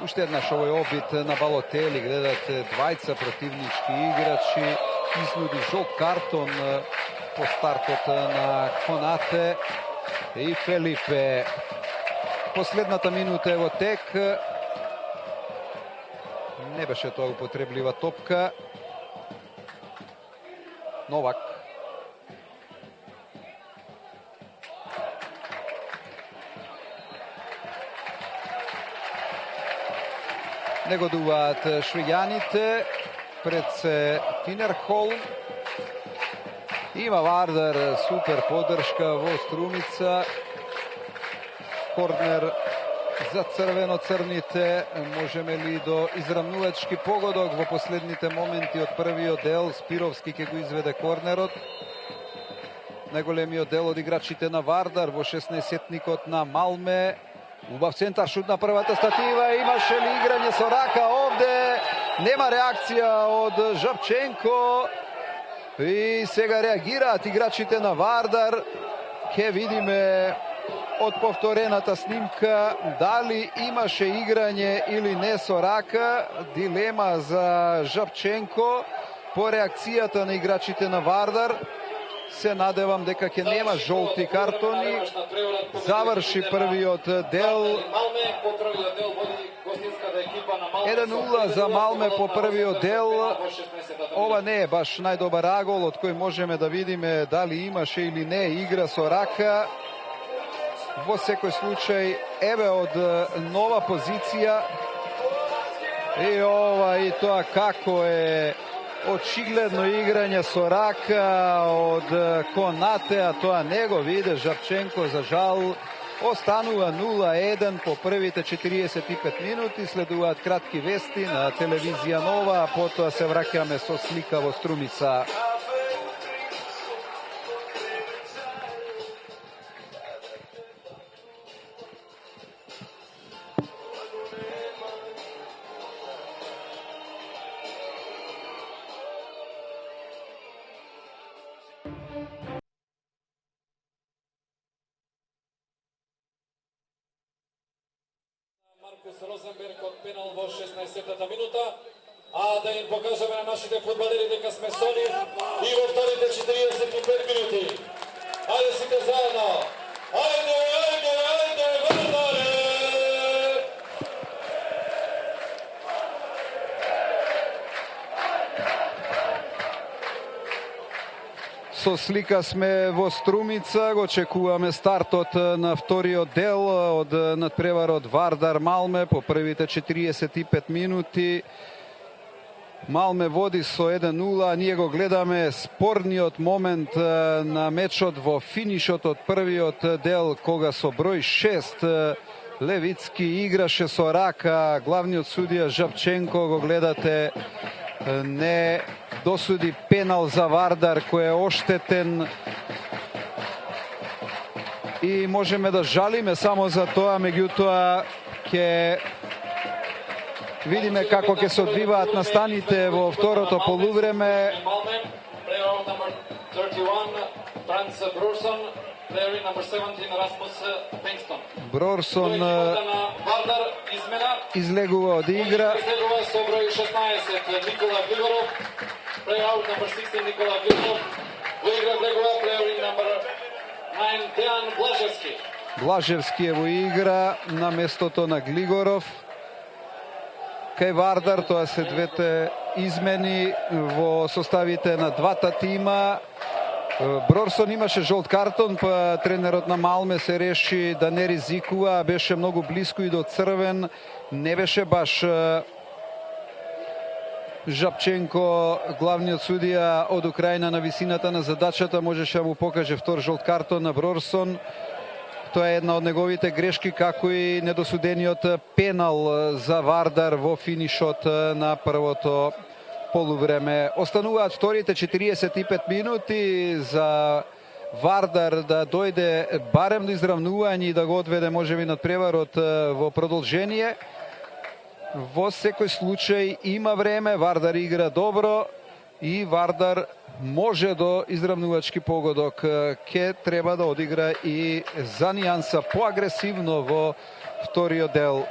Уште еднаш овој обид на Балотели, гледате двајца противнички играчи, изнуди жолт картон по стартот на Конате и Фелипе. Последната минута е во тек. Не беше тоа употреблива топка. Новак. Не годуваат швеѓаните, пред се Тинерхол. Има Вардар супер поддршка во Струмица. Корнер за црвено-црните. Можеме ли до израмнувачки погодок во последните моменти од првиот дел? Спировски ќе го изведе корнерот. Најголемиот дел од играчите на Вардар во 16-тникот на Малме. Убав центар шут на првата статива. Имаше ли играње со рака овде? Нема реакција од Жапченко. И сега реагираат играчите на Вардар. Ке видиме од повторената снимка дали имаше играње или не со рака. Дилема за Жапченко по реакцијата на играчите на Вардар. Се надевам дека ќе нема жолти картони. Заврши првиот дел. 1-0 за Малме по првиот дел. Ова не е баш најдобар агол од кој можеме да видиме дали имаше или не игра со рака. Во секој случај, еве од нова позиција. И ова и тоа како е очигледно играње со рака од Конате, а тоа не го виде Жапченко, за жал. Останува 0-1 по првите 45 минути. Следуваат кратки вести на телевизија Нова, а потоа се враќаме со слика во Струмица. Маркус Розенберг од пенал во 16-та минута. А да им покажеме на нашите фудбалери дека сме со нив и во вторите 45 минути. Ајде сите заедно. Ајде, ајде, ајде, Вардаре! Со слика сме во Струмица, го очекуваме стартот на вториот дел од надпреварот Вардар Малме по првите 45 минути. Малме води со 1-0, ние го гледаме спорниот момент на мечот во финишот од првиот дел, кога со број 6 Левицки играше со рака, главниот судија Жапченко, го гледате, не досуди пенал за Вардар кој е оштетен и можеме да жалиме само за тоа, меѓутоа ќе видиме како ќе се одвиваат настаните во второто полувреме. Брорсон излегува од игра. Блажевски е во игра на местото на Глигоров. Кај Вардар тоа се двете измени во составите на двата тима. Брорсон имаше жолт картон, па тренерот на Малме се реши да не ризикува, беше многу близко и до црвен, не беше баш Жапченко, главниот судија од Украина, на висината на задачата, можеше да му покаже втор жолт картон на Брорсон. Тоа е една од неговите грешки, како и недосудениот пенал за Вардар во финишот на првото полувреме. Остануваат вторите 45 минути за Вардар да дојде барем до изравнување и да го одведе можеби надпреварот во продолжение. Во секој случај има време, Вардар игра добро и Вардар може до изравнувачки погодок. Ке треба да одигра и за нијанса поагресивно во вториот дел.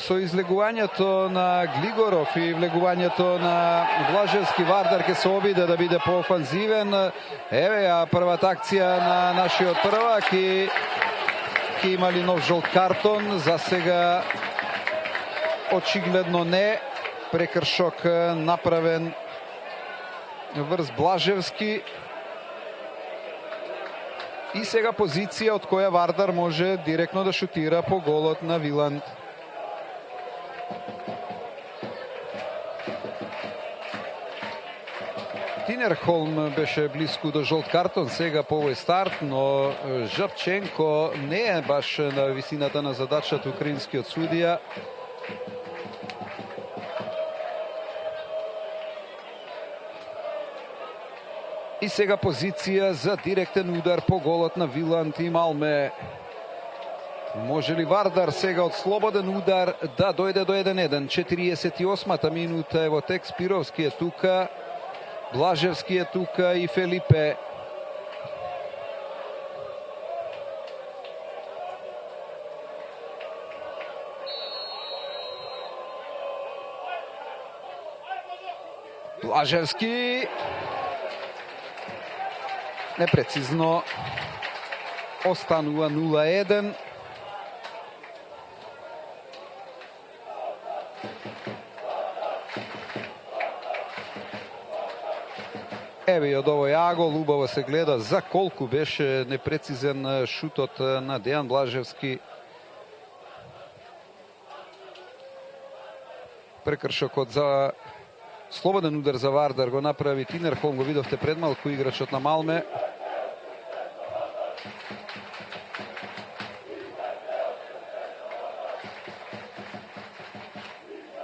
Со излегувањето на Глигоров и влегувањето на Блажевски, Вардар ке се обиде да биде поофанзивен. Еве ја првата акција на нашиот првак и ке имали нов жолт картон. За сега очигледно не. Прекршок направен врз Блажевски. И сега позиција од која Вардар може директно да шутира по голот на Виланд. Тинерхолм беше близко до жолт картон сега по овој старт, но Жапченко не е баш на висината на задачата украинскиот судија. И сега позиција за директен удар по голот на Виланд и Малме. Може ли Вардар сега од слободен удар да дојде до 1-1? 48-та минута, ево тек, Спировски е тука, Блажевски е тука и Фелипе. Блажевски непрецизно, останува 0-1. Еве и од овој агол, убаво се гледа за колку беше непрецизен шутот на Дејан Блажевски. Прекршокот за слободен удар за Вардар го направи Тинерхолм, го видовте пред малку играчот на Малме.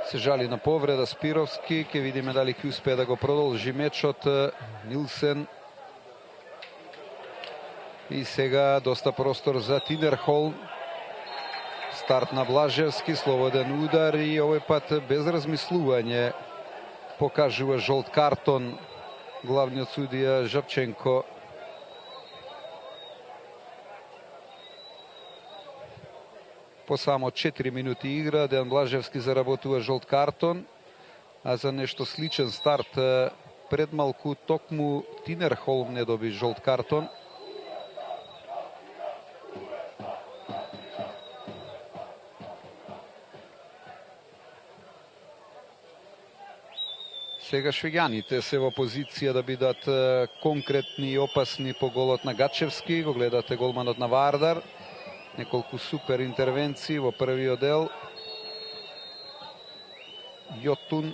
Се жали на повреда Спировски, ќе видиме дали ќе успее да го продолжи мечот Нилсен. И сега доста простор за Тинерхолм. Старт на Блажевски, слободен удар и овој пат без размислување покажува жолт картон главниот судија Жапченко. По само 4 минути игра Дејан Блажевски заработува жолт картон, а за нешто сличен старт пред малку токму Тинерхолм не доби жолт картон. Сега швеѓаните се во позиција да бидат конкретни и опасни по голот на Гачевски. Го гледате голманот на Вардар. Неколку супер интервенции во првиот дел. Јотун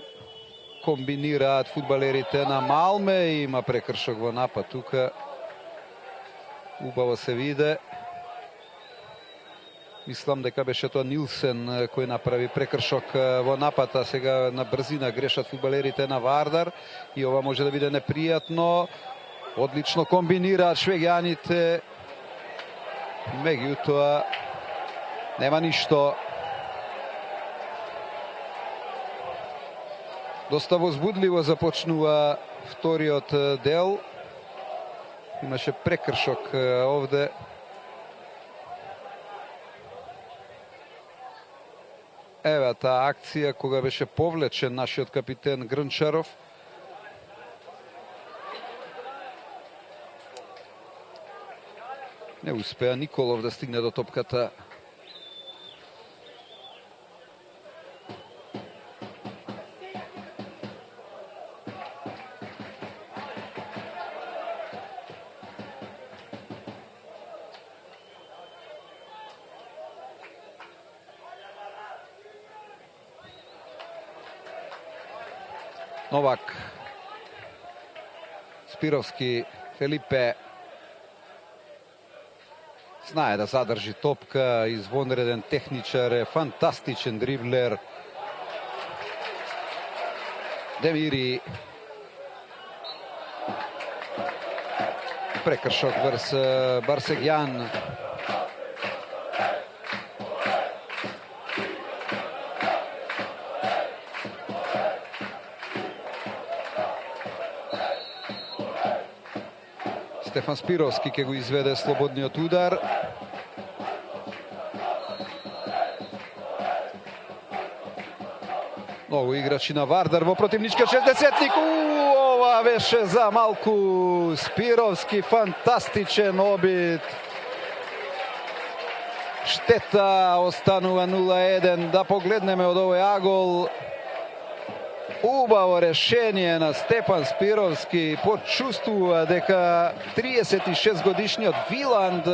комбинираат фудбалерите на Малме. Има прекршок во напад тука. Убаво се виде. Мислам дека беше тоа Нилсен кој направи прекршок во напад, а сега на брзина грешат фудбалерите на Вардар и ова може да биде непријатно. Одлично комбинираат швеѓаните. Меѓутоа нема ништо. Доста возбудливо започнува вториот дел. Имаше прекршок овде. Еве таа акција кога беше повлечен нашиот капитен Грнчаров. Не успеа Николов да стигне до топката. Новак, Спировски, Фелипе знае да задржи топка, извонреден техничар е, фантастичен дриблер. Демири. Прекршок врз Барсегјан. Стефан Спировски ќе го изведе слободниот удар. Многу играчи на Вардар во противничкиот 60-ник. Ова беше за малку. Спировски, фантастичен обид. Штета, останува 0-1. Да погледнеме од овој агол. Убаво решение на Стефан Спировски. Почувствува дека 36 годишниот Виланд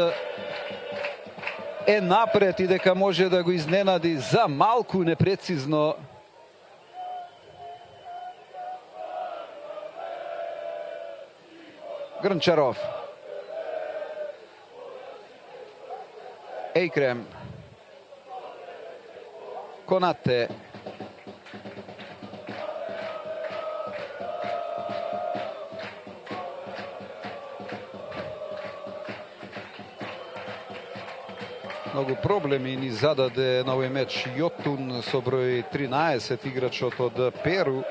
е напред и дека може да го изненади за малку непрецизно. Грнчаров. Ейкрем. Конате. Многу проблеми ни зададе на овој меч Јотун со број 13, играчот од Перу.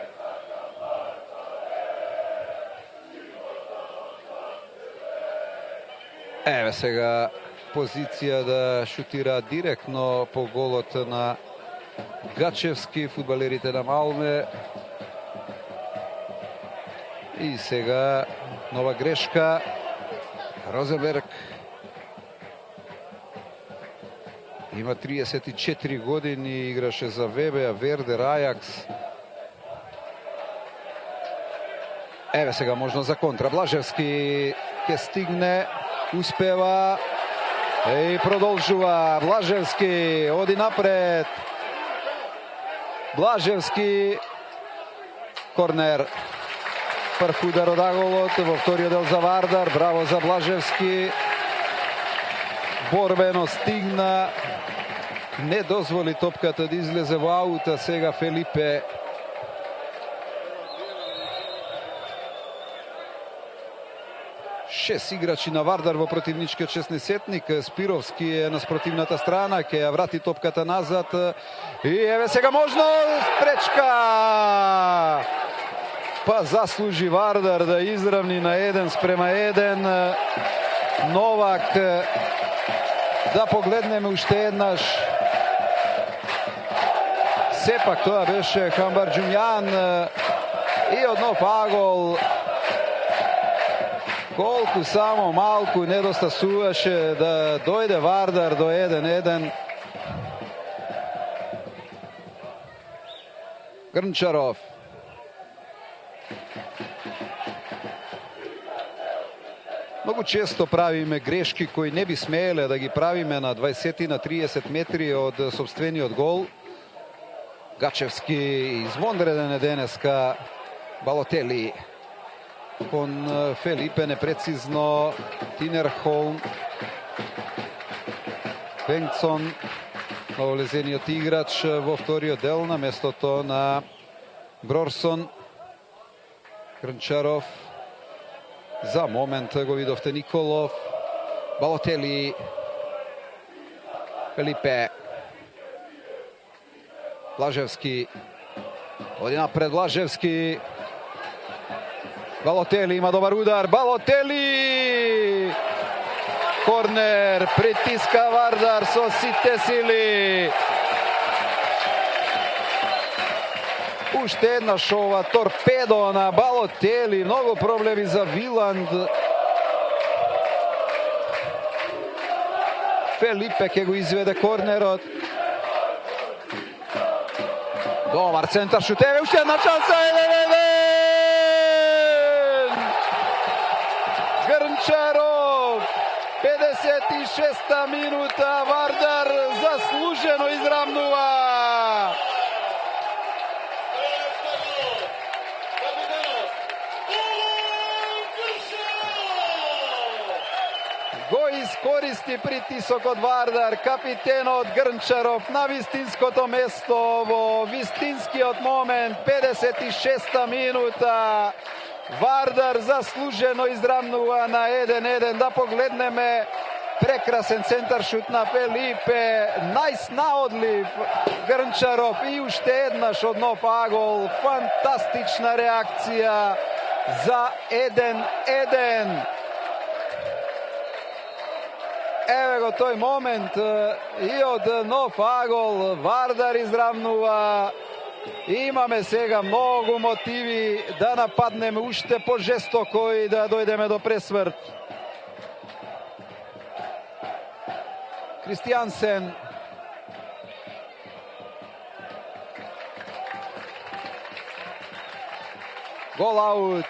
Еве сега позиција да шутира директно по голот на Гачевски, фудбалерите на Малме. И сега нова грешка. Розенберг. Има 34 години, играше за ВБ, Вердер, Ајакс. Еве сега можно за контра. Блажевски ќе стигне, успева и продолжува. Блажевски оди напред. Блажевски, корнер. Прв удар од аголот во вториот дел за Вардар. Браво за Блажевски. Борбено стигна. Не дозволи топката да излезе во аута. Сега Фелипе. Шест играчи на Вардар во противничкиот 16-ник. Спировски е на спротивната страна, ќе ја врати топката назад. И еве сега можно пречка. Па заслужи Вардар да изравни на 1:1. Новак. Да погледнеме уште еднаш Сепак тоа беше Хамбарџумјан и одно фагол. Колку само малку недостасуваше да дојде Вардар до 1-1. Грнчаров. Многу често правиме грешки кои не би смееле да ги правиме на 20 на 30 метри од сопствениот гол. Гачевски извонреден е денеска. Балотели кон Фелипе непрецизно. Тинерхолм. Бенгцон, новолезениот играч во вториот дел на местото на Брорсон. Грнчаров. За момент го видовте Николов. Балотели. Фелипе. Блажевски. Оди напред Блажевски. Балотели има добар удар. Балотели! Корнер. Притиска Вардар со сите сили. Уште една шова, торпедо на Балотели, многу проблеми за Виланд. Фелипе ќе го изведе корнерот. Добар центар шутеве, уште една шанса, 1-1! Грнчаров, 56-та минута, Вардар заслужено израмнува. Го искористи притисокот Вардар, капитенот Грнчаров на вистинското место во вистинскиот момент, 56-та минута. Вардар заслужено израмнува на 1-1. Да погледнеме прекрасен центар шут на Фелипе, најснаодлив Грнчаров и уште еднаш од нов агол. Фантастична реакција за 1-1. Еве го тој момент и од нов агол Вардар израмнува. Имаме сега многу мотиви да нападнеме уште пожестоко и да дојдеме до пресврт. Кристијансен. Гол аут.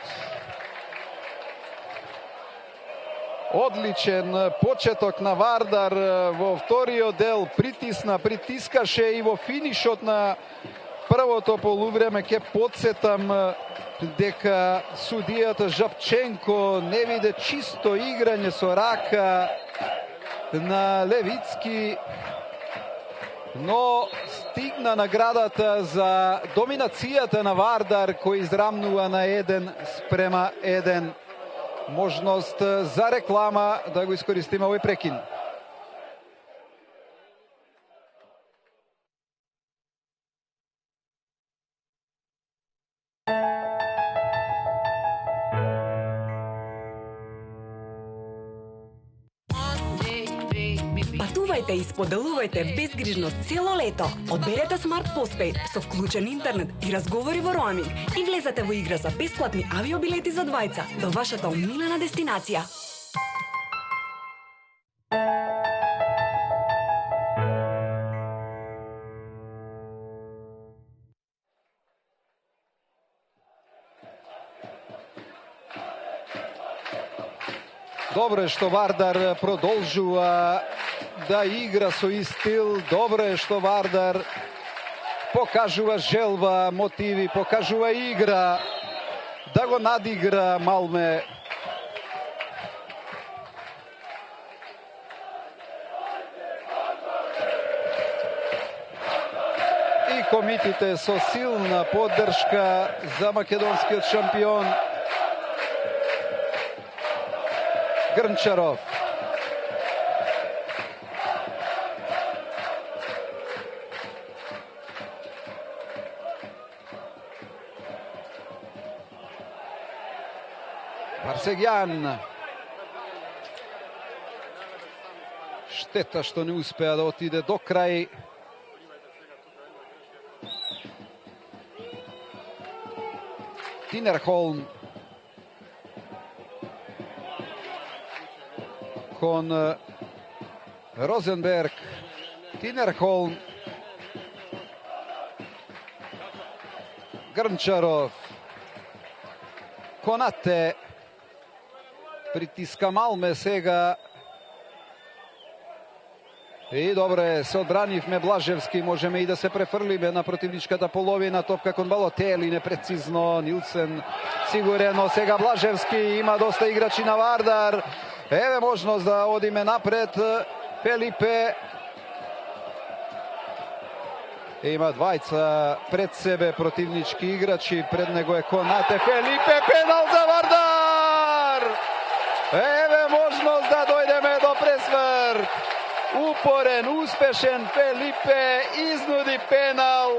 Одличен почеток на Вардар во вториот дел. Притискаше и во финишот на првото полувреме. Ке подсетам дека судијата Жапченко не виде чисто играње со рака на Левицки, но стигна наградата за доминацијата на Вардар кој израмнува на 1-1. Можност за реклама, да го искористиме овој прекин. Патувајте и споделувајте безгрижно цело лето. Одберете Smart Postpaid со вклучен интернет и разговори во роаминг и влезете во игра за бесплатни авиобилети за двајца до вашата омилена дестинација. Добро е што Вардар продолжува да игра со ист стил. Добро е што Вардар покажува желба, мотиви, покажува игра да го надигра Малме. И комитите со силна поддршка за македонскиот шампион Грнчаров. Барсегјан. Штета што не успеа да отиде до крај. Тинерхолм кон Розенберг. Тинерхолм, Грнчаров, Конате, притиска Малме сега. И добре, се одбранивме Блажевски, можеме и да се префрлиме на противничката половина, топка кон Балотели, непрецизно, Нилсен сигурено, сега Блажевски, има доста играчи на Вардар, еве можност да одиме напред, Фелипе, има двајца пред себе противнички играчи, пред него е Конате, Фелипе, пенал за Вардар! Еве можност да дојдеме до пресврт. Упорен, успешен Фелипе изнуди пенал.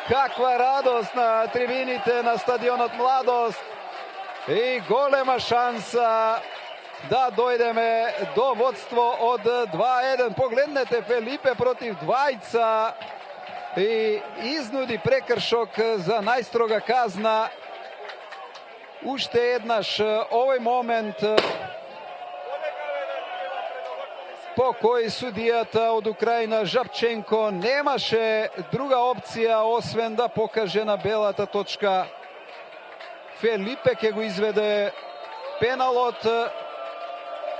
Каква радост на трибините на стадионот Младост. И голема шанса да дојдеме до водство од 2-1. Погледнете, Фелипе против двајца и изнуди прекршок за најстрога казна. Уште еднаш овој момент по кој судијата од Украина Жапченко немаше друга опција освен да покаже на белата точка. Фелипе ќе го изведе пеналот,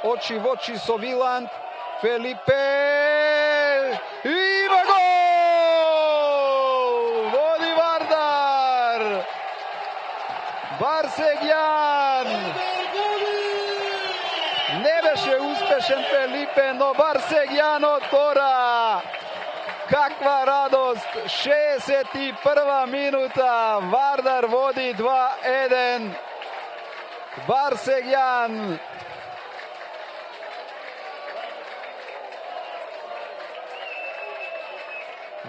очи во очи со Виланд. Фелипе има гол! Води Вардар! Барсегјан! Не беше успешен Фелипе, но Барсегјан отвора. Каква радост! 61 минута. Вардар води 2-1. Барсегјан.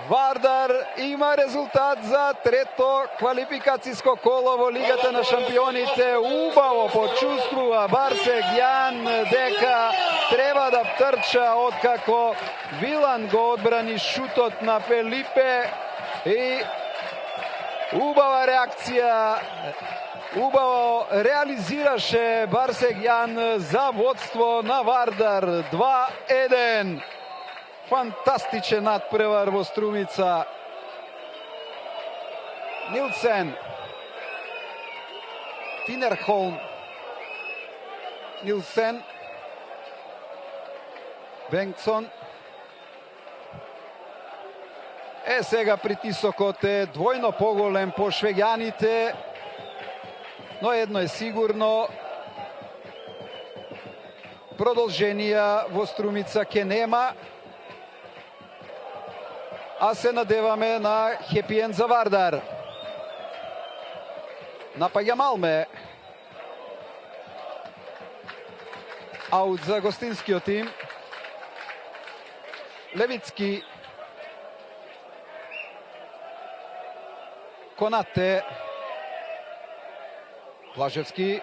Вардар има резултат за трето квалификацијско коло во Лигата на шампионите. Убаво почувствува Барсегјан дека треба да втрча откако Вилан го одбрани шутот на Фелипе и убава реакција. Убаво реализираше Барсегјан за водство на Вардар 2-1. Фантастичен надпревар во Струмица. Нилсен. Тинерхолм. Нилсен. Бенгтсон. Сега притисокот е двојно поголем по швеѓаните, но едно е сигурно, продолженија во Струмица ке нема, а се надеваме на хепи-енд за Вардар. Напаѓа Малме. Аут за гостинскиот тим. Левицки. Конате. Блажевски.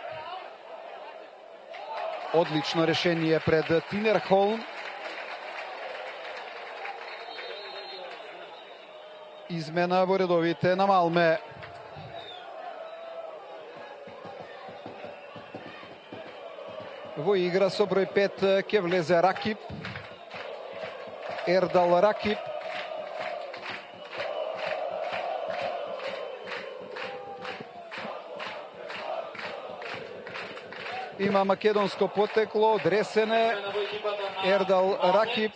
Одлично решение пред Тинерхолм. Измена во редовите на Малме. Во игра со број 5 ќе влезе Ракип. Ердал Ракип. Има македонско потекло, Дресене. Ердал Ракип.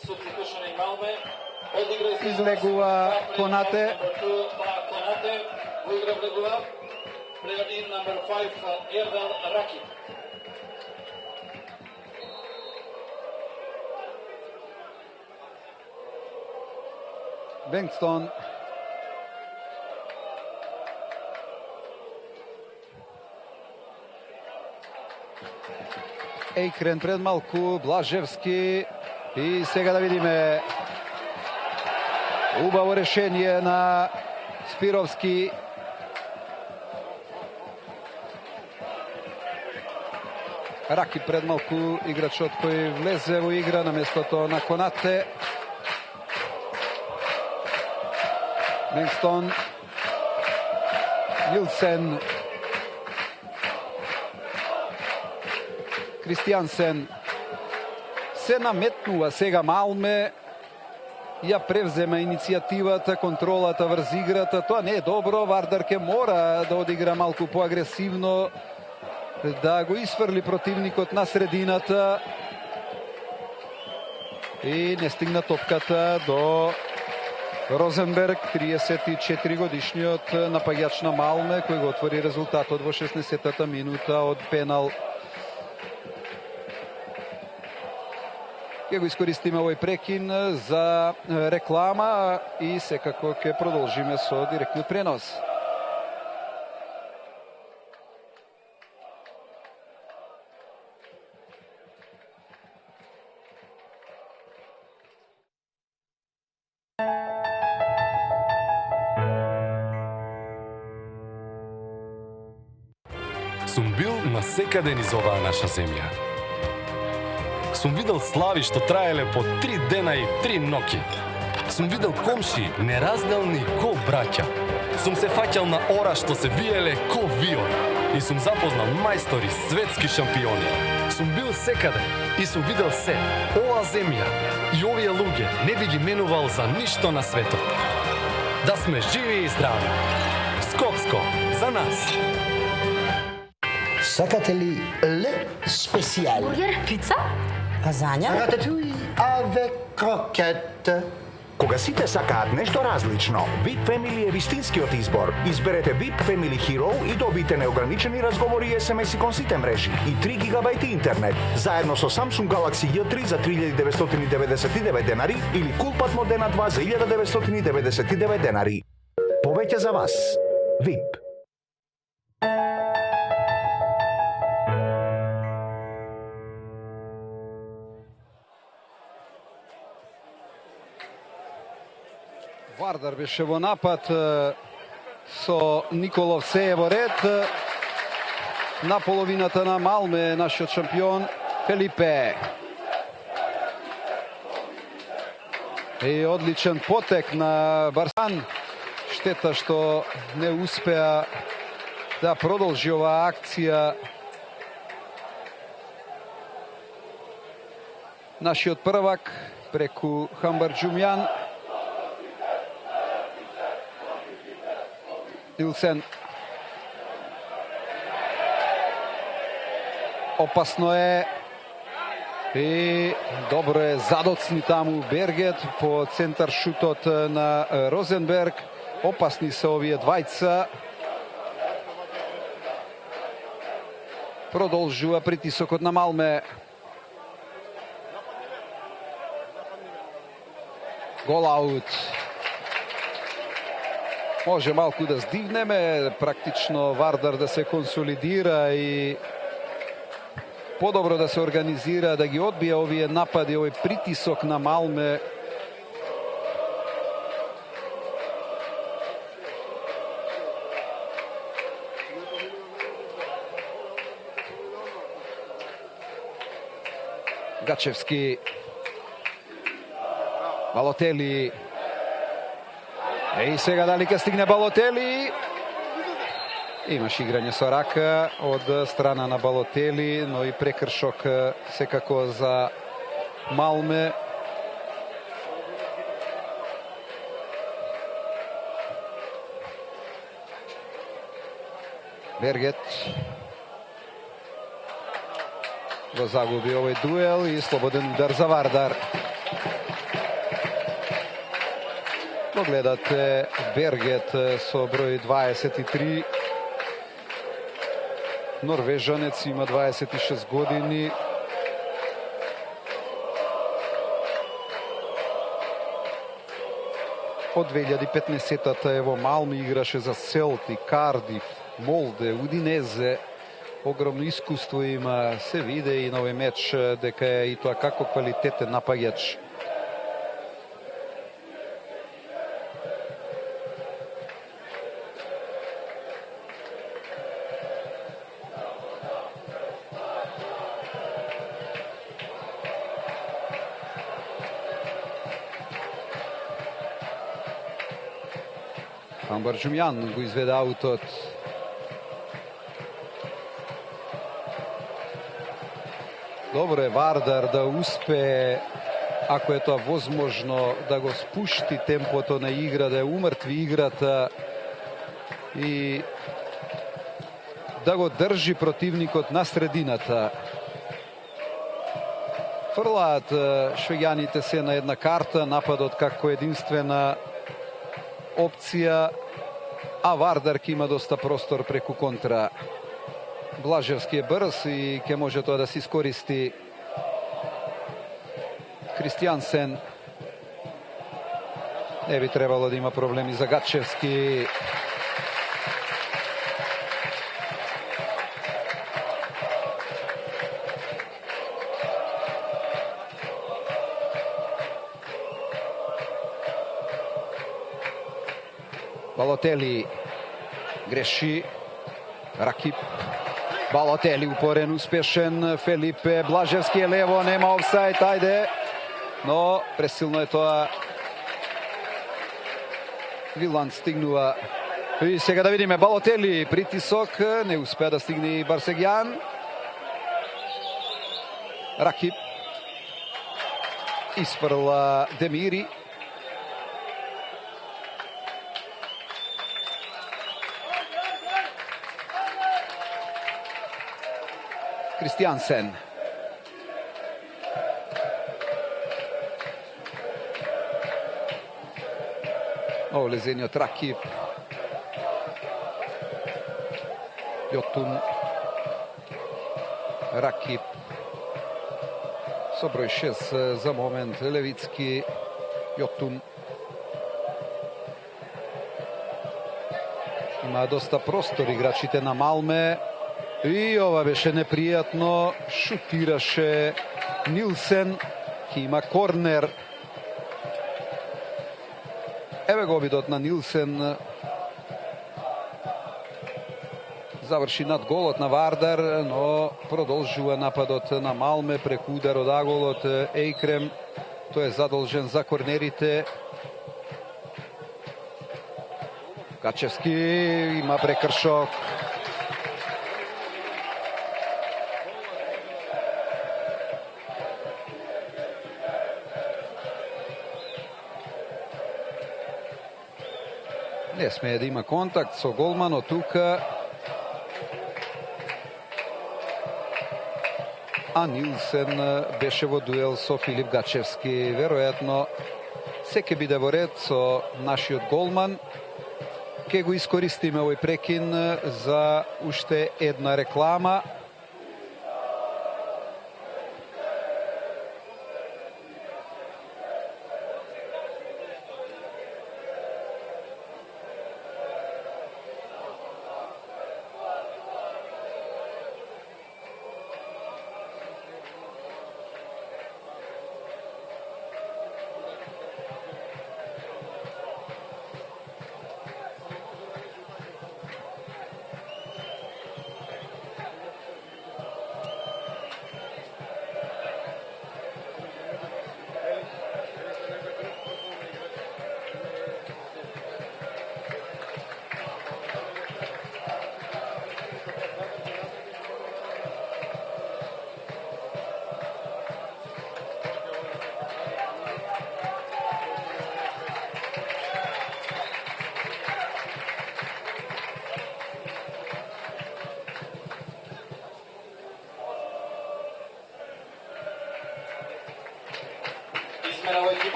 Излегува Конате. Бенгтсон. Ейкрен пред малку, Блажевски и сега да видиме убаво решение на Спировски. Раки пред малку, играчот кој влезе во игра на местото на Конате. Бенгтсон. Нилсен. Кристијансен се наметнува сега Малме, ја превзема иницијативата, контролата врз играта. Тоа не е добро, Вардар ке мора да одигра малку поагресивно, да го исфрли противникот на средината и не стигна топката до Розенберг, 34 годишниот напаѓач на Малме, кој го отвори резултатот во 16-та минута од пенал. Ќе го искористиме овој прекин за реклама и секако ќе продолжиме со директниот пренос. Сум бил насекаде низ оваа наша земја. Сум видел слави што траеле по 3 дена и 3 ноќи. Сум видел комши неразделни ко браќа. Сум се фаќал на ора што се виеле ко виор. И сум запознал мајстори, светски шампиони. Сум бил секаде и сум видел се. Оваа земја и овие луѓе не би ги менувал за ништо на светот. Да сме живи и здрави. Скопско, за нас! Сакате ли ле специјал? Бургер, пица? Лазања? Ratatouille avec croquette. Кога сите сакаат нешто различно, VIP Family е вистинскиот избор. Изберете VIP Family Hero и добите неограничени разговори и SMS-и кон сите мрежи и 3 гигабајти интернет, заедно со Samsung Galaxy J3 за 3999 денари или Coolpad Modena 2 за 1999 денари. Повеќе за вас. VIP. Вардар беше во напад со Николов се во ред. На половината на Малме нашиот шампион Фелипе. И одличен потек на Барсан. Штета што не успеа да продолжи оваа акција. Нашиот првак преку Хамбарџумјан. Илсен. Опасно е. И добро е задоцни таму Бергет по центар шутот на Розенберг. Опасни се овие двајца. Продолжува притисокот на Малме. Гол аут. Може малку да здигнеме, практично Вардар да се консолидира и подобро да се организира, да ги одбие овие напади, овој притисок на Малме. Гачевски. Балотели. И сега дали ќе стигне Балотели. Имаш играње со рака од страна на Балотели, но и прекршок секако за Малме. Бергет го загуби овој дуел и слободен удар за Вардар. Гледате Бергет со број 23. Норвежанец, има 26 години. Од 2015-та е во Малме, играше за Селтик, Кардиф, Молде, Удинезе. Огромно искуство има, се виде и на овој меч дека е и тоа како квалитетен напаѓач. Хамбарџумјан го изведе аутот. Добро е Вардар да успее, ако е тоа возможно, да го спушти темпото на игра, да ја умртви играта и да го држи противникот на средината. Фрлаат швеѓаните се на една карта, нападот како единствена опција, а Вардар ќе има доста простор преку контра. Блажевски е брз и ќе може тоа да се искористи. Кристијансен не би требало да има проблеми за Гачевски. Балотели греши. Ракип. Балотели упорен, успешен. Фелипе. Блажевски е лево, нема офсайд, ајде. Но пресилно е тоа. Виланд стигнува. И сега да видиме Балотели. Притисок. Не успеа да стигне и Барсегјан. Ракип. Испрла Демири. Кристијансен. Ово лезениот Ракип. Јотун. Ракип. Со број 6 за момент. Левицки. Јотун. Има доста простор играчите на Малме. И ова беше непријатно. Шутираше Нилсен. Ки има корнер. Еве го обидот на Нилсен. Заврши над голот на Вардар, но продолжува нападот на Малме преку удар од аголот Ејкрем. Тој е задолжен за корнерите. Гачевски има прекршок. Не смее да има контакт со голманот тука. А Нилсен беше во дуел со Филип Гачевски. Веројатно се ќе биде во ред со нашиот голман. Ке го искористиме овој прекин за уште една реклама.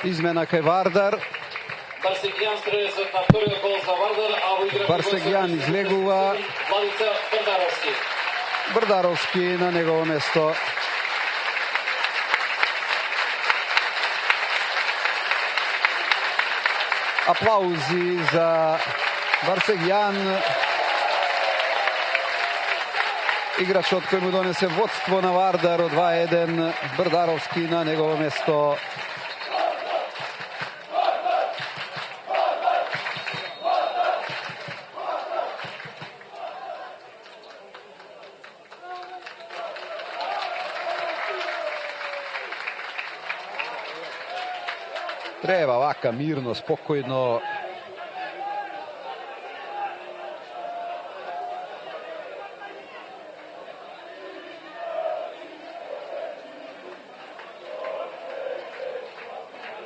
Измена кај Вардар. Барсегјан излегува. Брдаровски на негово место. Аплаузи за Барсегјан. Играчот кој му донесе водство на Вардар од 2-1. Брдаровски на негово место. Треба вака мирно, спокојно.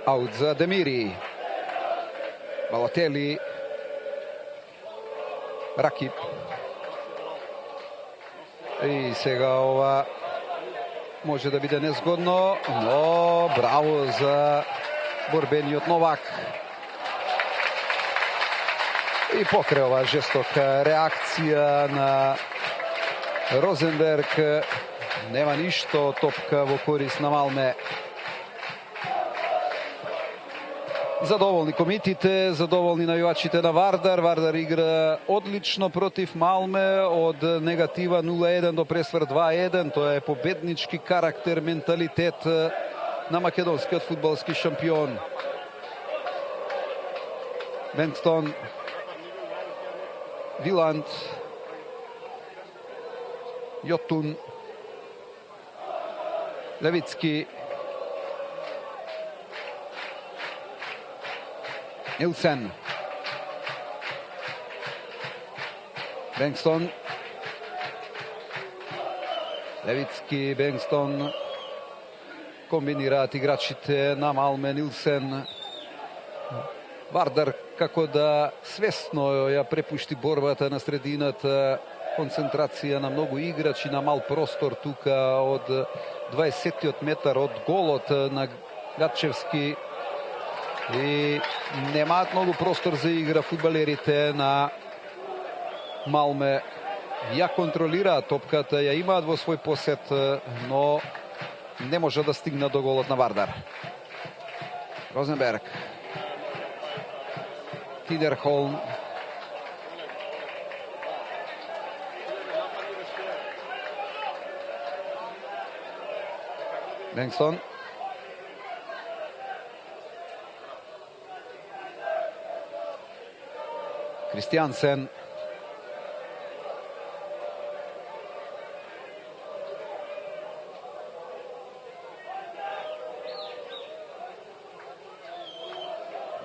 Аут за Демири. Балотели. Ракип. И сега ова може да биде незгодно, но браво за борбениот Новак. И покрај ова жестока реакција на Розенберг нема ништо, топка во корис на Малме. Задоволни комитите, задоволни навивачите на Вардар. Вардар игра одлично против Малме, од негатива 0-1 до пресвр 2-1. Тоа е победнички карактер, менталитет на македонскиот фудбалски шампион. Бенкстон, Виланд, Јотун, Левицки, Нилсен, Бенкстон, Левицки, Бенкстон, комбинираат играчите на Малме. Нилсен, Вардар како да свесно ја препушти борбата на средината, концентрација на многу играчи, на мал простор тука од 20-тиот метар од голот на Гатчевски. И немаат многу простор за игра фудбалерите на Малме. Ја контролираат топката, ја имаат во свој посет, но не може да стигнат до голот на Вардар. Розенберг, Тидерхолм, Бенкстон, Кристиансен,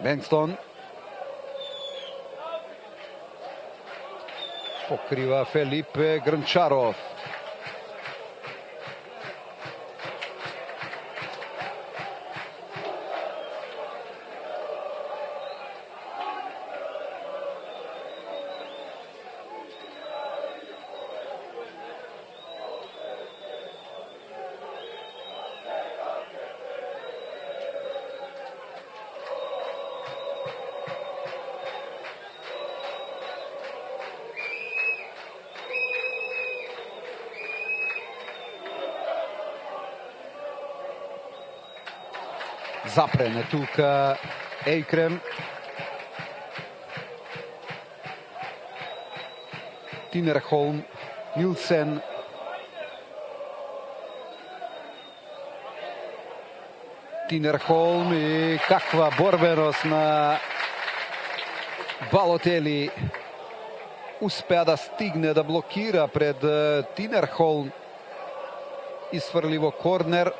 Бенкстон, покрива Фелипе Грнчаров. Запрене тука Ейкрем. Тинерхолм, Нилсен. Тинерхолм и каква борбеност на Балотели. Успеа да стигне, да блокира пред Тинерхолм. Исфрли во корнер.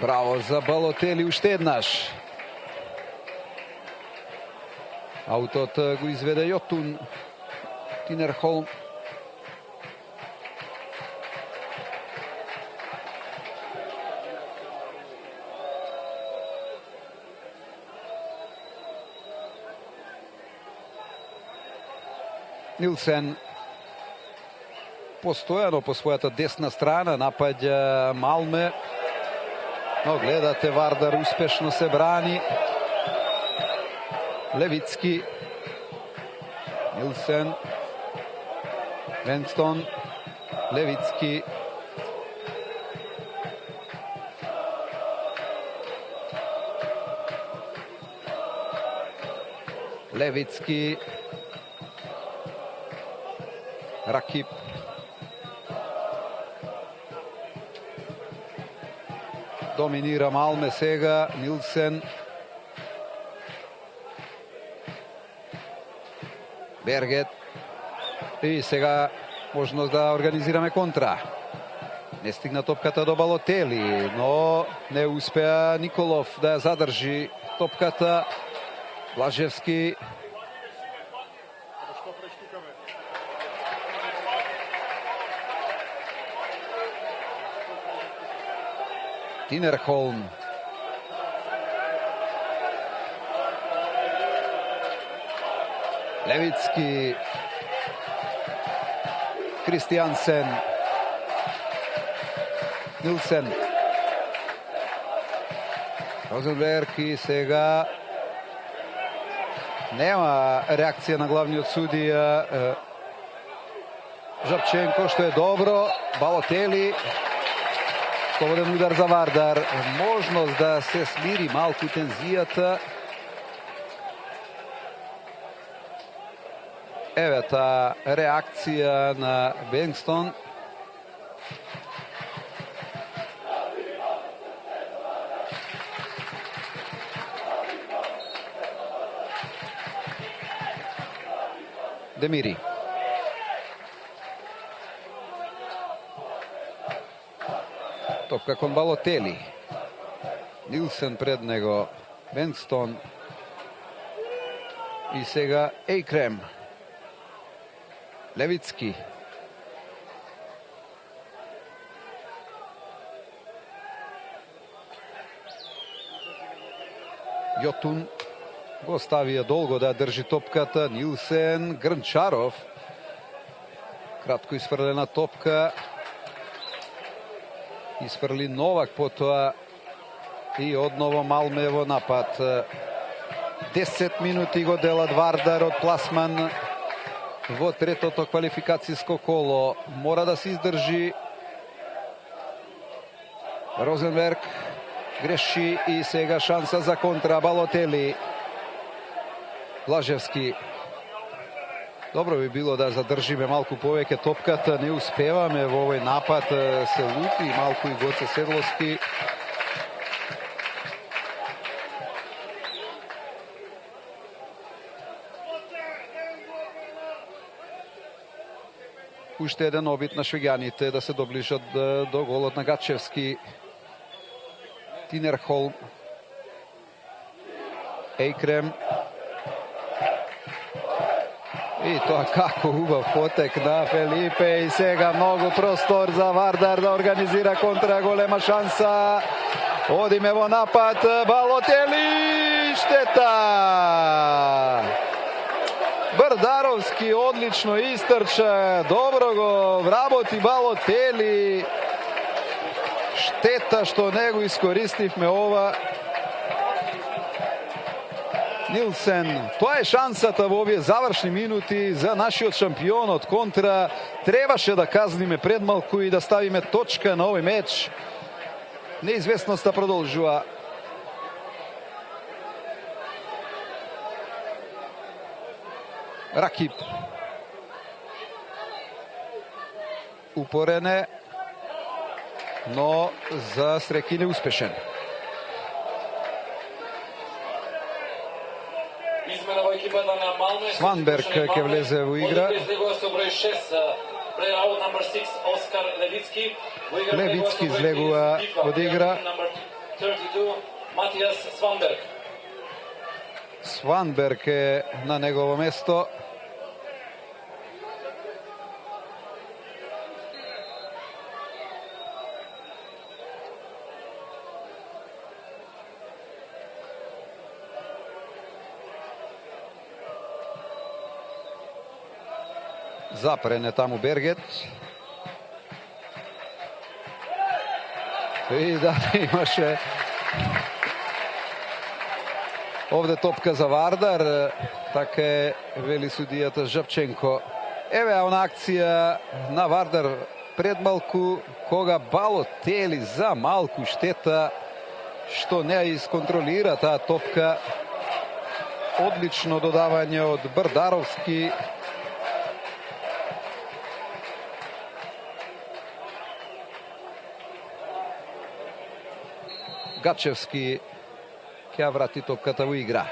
Браво за Балотели уште еднаш. Аутот го изведе Јотун. Тинерхолм. Нилсен постојано по својата десна страна напаѓа Малме. Но гледате, Вардар успешно се брани. Левицки, Нилсен, Бенкстон, Левицки, Левицки, Ракип, доминира Малме сега, Нилсен, Бергет и сега можност да организираме контра. Не стигна топката до Балотели, но не успеа Николов да ја задржи топката. Блажевски. Тинерхолм. Левицки. Кристиансен. Нилсен. Розенберг и сега нема реакција на главниот судија Жапченко, што е добро. Балотели. Слободен удар за Вардар. Можност да се смири малку тензијата. Еве таа реакција на Бенгстон. Демири. Топка кон Балотели. Нилсен пред него. Бенгстон. И сега Ейкрем. Левицки. Јотун го ставија долго да држи топката. Нилсен, Грнчаров. Кратко изфрлена топка. Изфрли Новак потоа и одново Малме во напад. 10 минути го делат Вардар од пласман во третото квалификацијско коло. Мора да се издржи. Розенберг греши и сега шанса за контра. Балотели. Блажевски. Добро би било да задржиме малку повеќе топката. Не успеваме во овој напад. Се лути малку и Гоце Седловски. Уште еден обид на швеѓаните да се доближат до голот на Гачевски. Тинерхолм. Ейкрем. И тоа како убав потек на Фелипе и сега многу простор за Вардар да организира контра, голема шанса. Одиме во напад, Балотели, штета! Брдаровски одлично истрча, добро го вработи Балотели. Штета што не го искористивме ова. Нилсен, тоа е шансата во овие завршни минути за нашиот шампион од контра. Требаше да казниме пред малку и да ставиме точка на овој меч. Неизвестноста продолжува. Ракип. Упорене, но за Среки неуспешен. Сванберг ќе влезе во игра. Левицки излегува од игра. Сванберг е на негово место. Запрене таму Бергет. И да, имаше овде топка за Вардар. Така е, вели судијата Жапченко. Еве она акција на Вардар пред малку, кога Балотели за малку штета што не ја исконтролира таа топка. Одлично додавање од Брдаровски. Гачевски ќе врати топката во игра.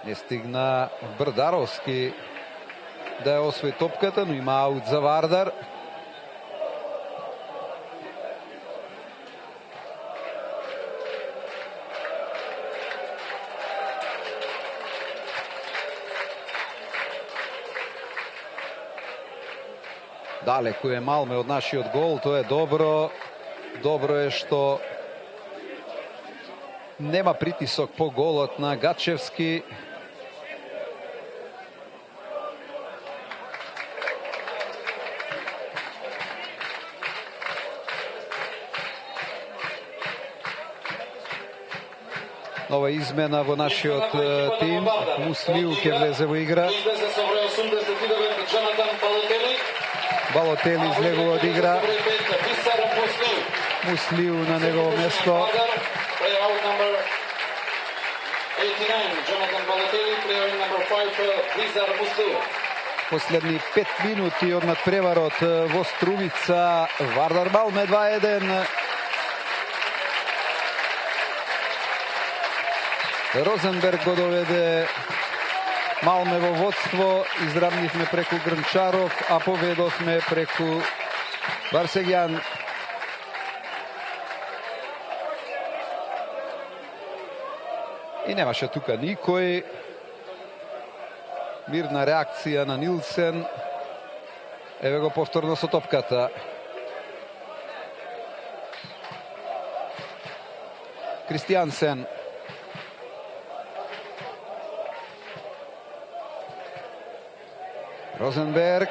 Не стигна Брдаровски да ја освои топката, но има аут за Вардар. Далеку е Малме од нашиот гол, тоа е добро. Добро е што нема притисок по голот на Гачевски. Нова измена во нашиот тим. Муслиу ќе влезе во игра. Балотели излегува од игра. Муслиу на негово место. Последни 5 минути од надпреварот во Струмица. Вардар Малме 2-1. Розенберг го доведе Малме во водство, израмнивме преку Грнчаров, а поведовме преку Барсегјан. И немаше тука никој. Мирна реакција на Нилсен. Еве го повторно со топката. Кристијансен. Розенберг.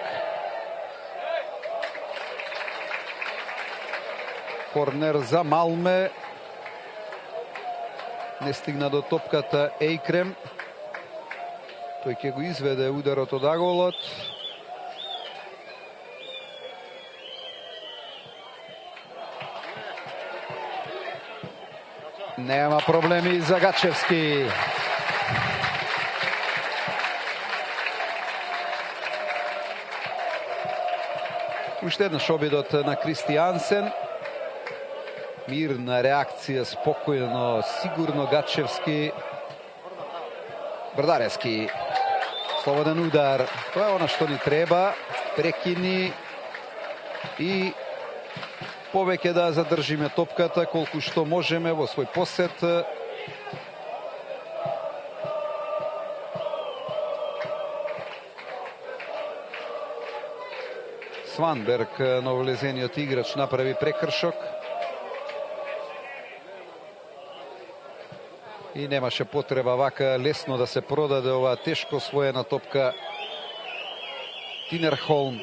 Корнер за Малме. Не стигна до топката Ејкрем. Тој ќе го изведе ударот од аголот. Нема проблеми за Гачевски. Уште еднаш обидот на Кристијансен. Мирна реакција, спокојно, сигурно Гачевски. Брдарески. Слободен удар. Тоа е она што ни треба. Прекини и повеќе да задржиме топката колку што можеме во свој посет. Сванберг, новолезениот играч, направи прекршок. И немаше потреба вака лесно да се продаде оваа тешко освоена топка. Тинерхолм.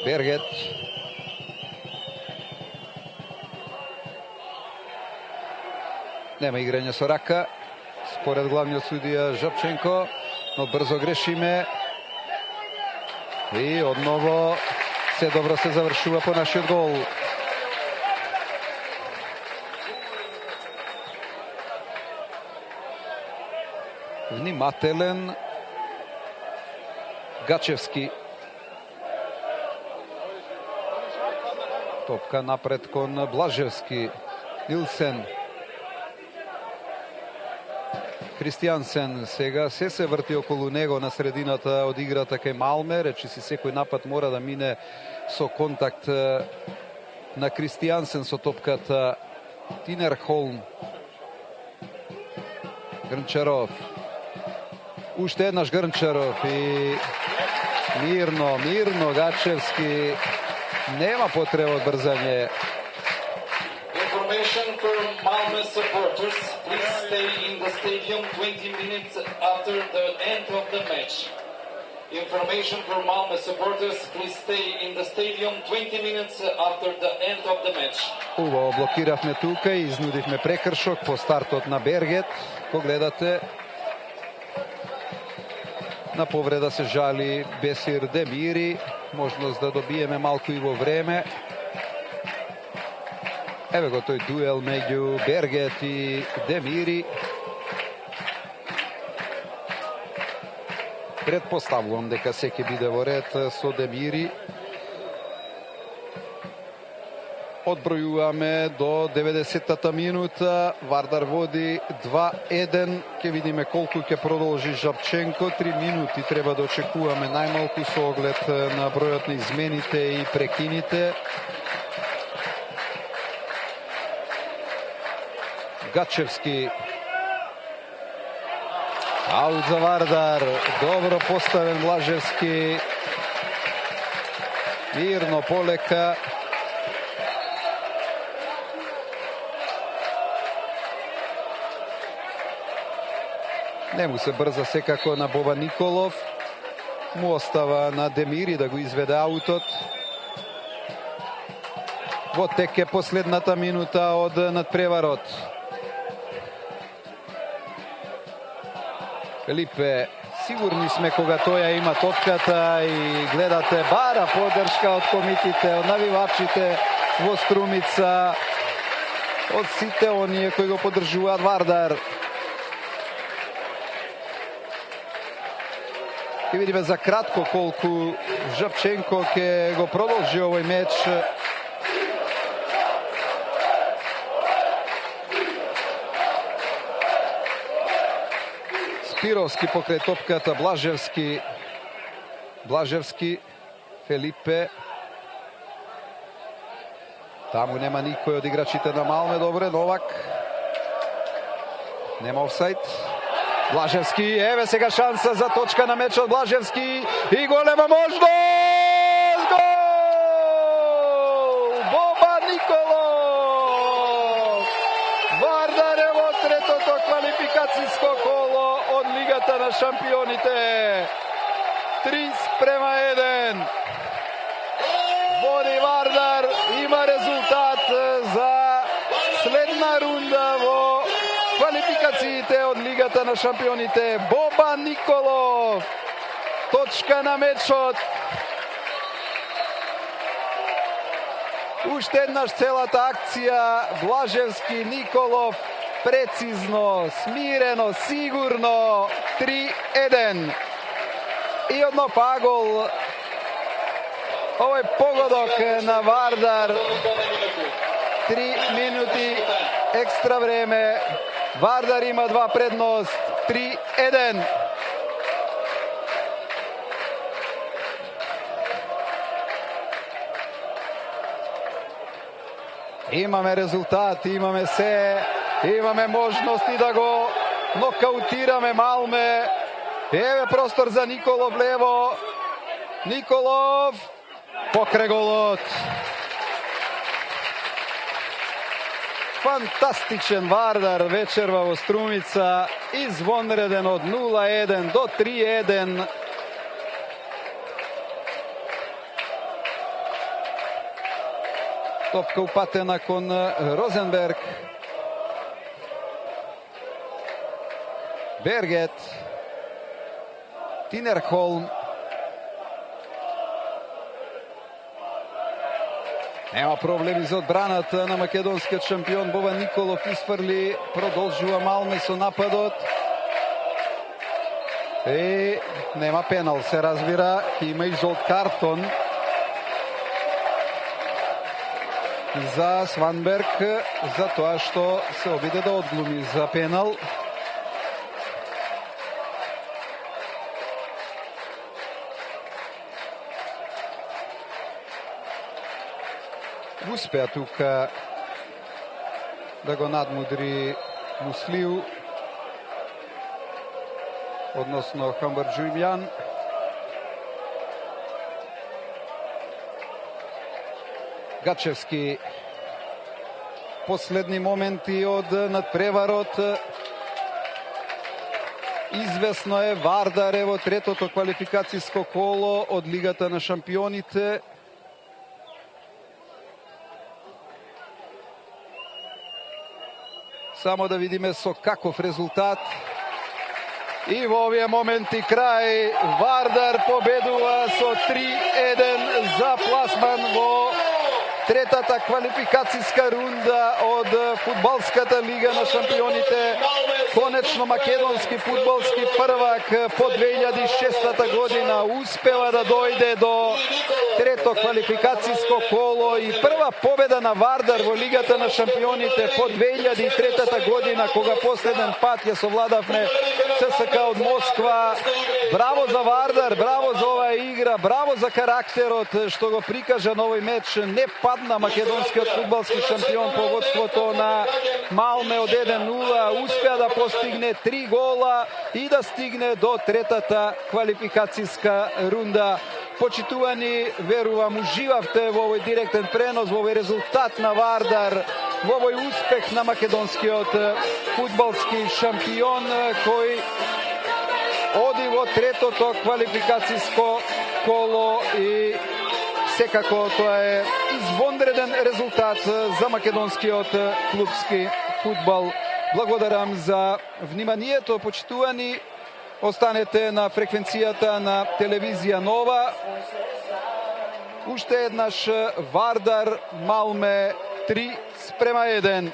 Бергет. Нема играње со рака. Според главниот судија Жапченко. Но брзо грешиме. И одново се добро се завршува по нашиот гол. Внимателен Гачевски. Топка напред кон Блажевски. Нилсен. Кристијансен сега се врти околу него на средината од играта кај Малме. Речиси секој напад мора да мине со контакт на Кристијансен со топката. Тинерхолм. Грнчаров. Уште еднаш Грнчаров и мирно Гачевски. Нема потреба од брзање. Information for Malmö supporters, please stay in the stadium 20 minutes after the end of the match. Information for Malmö supporters, please stay in the stadium 20 minutes after the end of the match. Убаво блокиравме тука и изнудивме прекршок по стартот на Бергет. Ко гледате, на повреда се жали Бесир Демири. Можност да добиеме малку и во време. Еве го тој дуел меѓу Бергет и Демири. Предпоставувам дека се ќе биде во ред со Демири. Одбројуваме до 90-та минута. Вардар води 2-1. Ќе видиме колку ќе продолжи Жапченко. 3 минути треба да очекуваме најмалку со оглед на бројот на измените и прекините. Гачевски. Аут за Вардар, добро поставен Блажевски. Мирно, полека. Не му се брза секако на Боба Николов. Му остава на Демири да го изведе аутот. Во тек е последната минута од надпреварот. Фелипе, сигурни сме кога тој ја има топката и гледате бара поддршка од комитите, од навивачите во Струмица, од сите оние кои го поддржуваат Вардар. Ке видиме за кратко колку Жапченко ќе го продолжи овој меч. Спировски покрај топката, Блажевски, Фелипе. Таму нема никој од играчите на Малме, добре, Новак. Нема офсайд. Блажевски, еве сега шанса за точка на мечот, Блажевски и голема можност! Гол! Боба Николов! Вардар е во третото квалификацијско коло од Лигата на шампионите. 3:1. Води Вардар, има резултат за следна рунда во квалификациите од Лигата на шампионите. Боба Николов, точка на мечот. Уште еднаш целата акција, Блажевски, Николов, прецизно, смирено, сигурно, 3:1. И одно пагол, овој погодок на Вардар, 3 минути екстра време. Вардар има 2 предност, 3:1. Имаме резултат, имаме се, имаме можности да го нокаутираме Малме. Еве простор за Николов лево. Николов покрај голот. Фантастичен Вардар вечерва во Струмица, извонреден од 0:1 до 3:1. Топка упатена кон Розенберг. Бергет. Тинерхолм. Нема проблеми за одбраната на македонскиот шампион. Боба Николов изфрли, продолжува Малме со нападот. И нема пенал, се разбира, има и жолт картон за Сванберг за тоа што се обиде да одглуми за пенал. Успеа тука да го надмудри Муслиу, односно Хамбарџујмјан. Гачевски, последни моменти од надпреварот. Извесно е, Вардар е во третото квалификацијско коло од Лигата на шампионите. Само да видиме со каков резултат. И во овие моменти крај, Вардар победува со 3:1 за пласман во третата квалификацијска рунда од фудбалската Лига на шампионите. Конечно македонски фудбалски првак по 2006 година успева да дојде до трето квалификацијско коло и прва победа на Вардар во Лигата на шампионите по 2003 година, кога последен пат ја совладавме ЦСКА од Москва. Браво за Вардар, браво за оваа игра, браво за карактерот што го прикажа на овој меч. Не падна македонскиот фудбалски шампион по водството на Малме од 1:0, успеа да постигне 3 гола и да стигне до третата квалификацијска рунда. Почитувани, верувам, уживавте во овој директен пренос, во овој резултат на Вардар, во овој успех на македонскиот фудбалски шампион, кој оди во третото квалификацијско коло и секако тоа е извонреден резултат за македонскиот клупски фудбал. Благодарам за вниманието, почитувани. Останете на фреквенцијата на телевизија Нова. Уште еднаш Вардар Малме 3:1.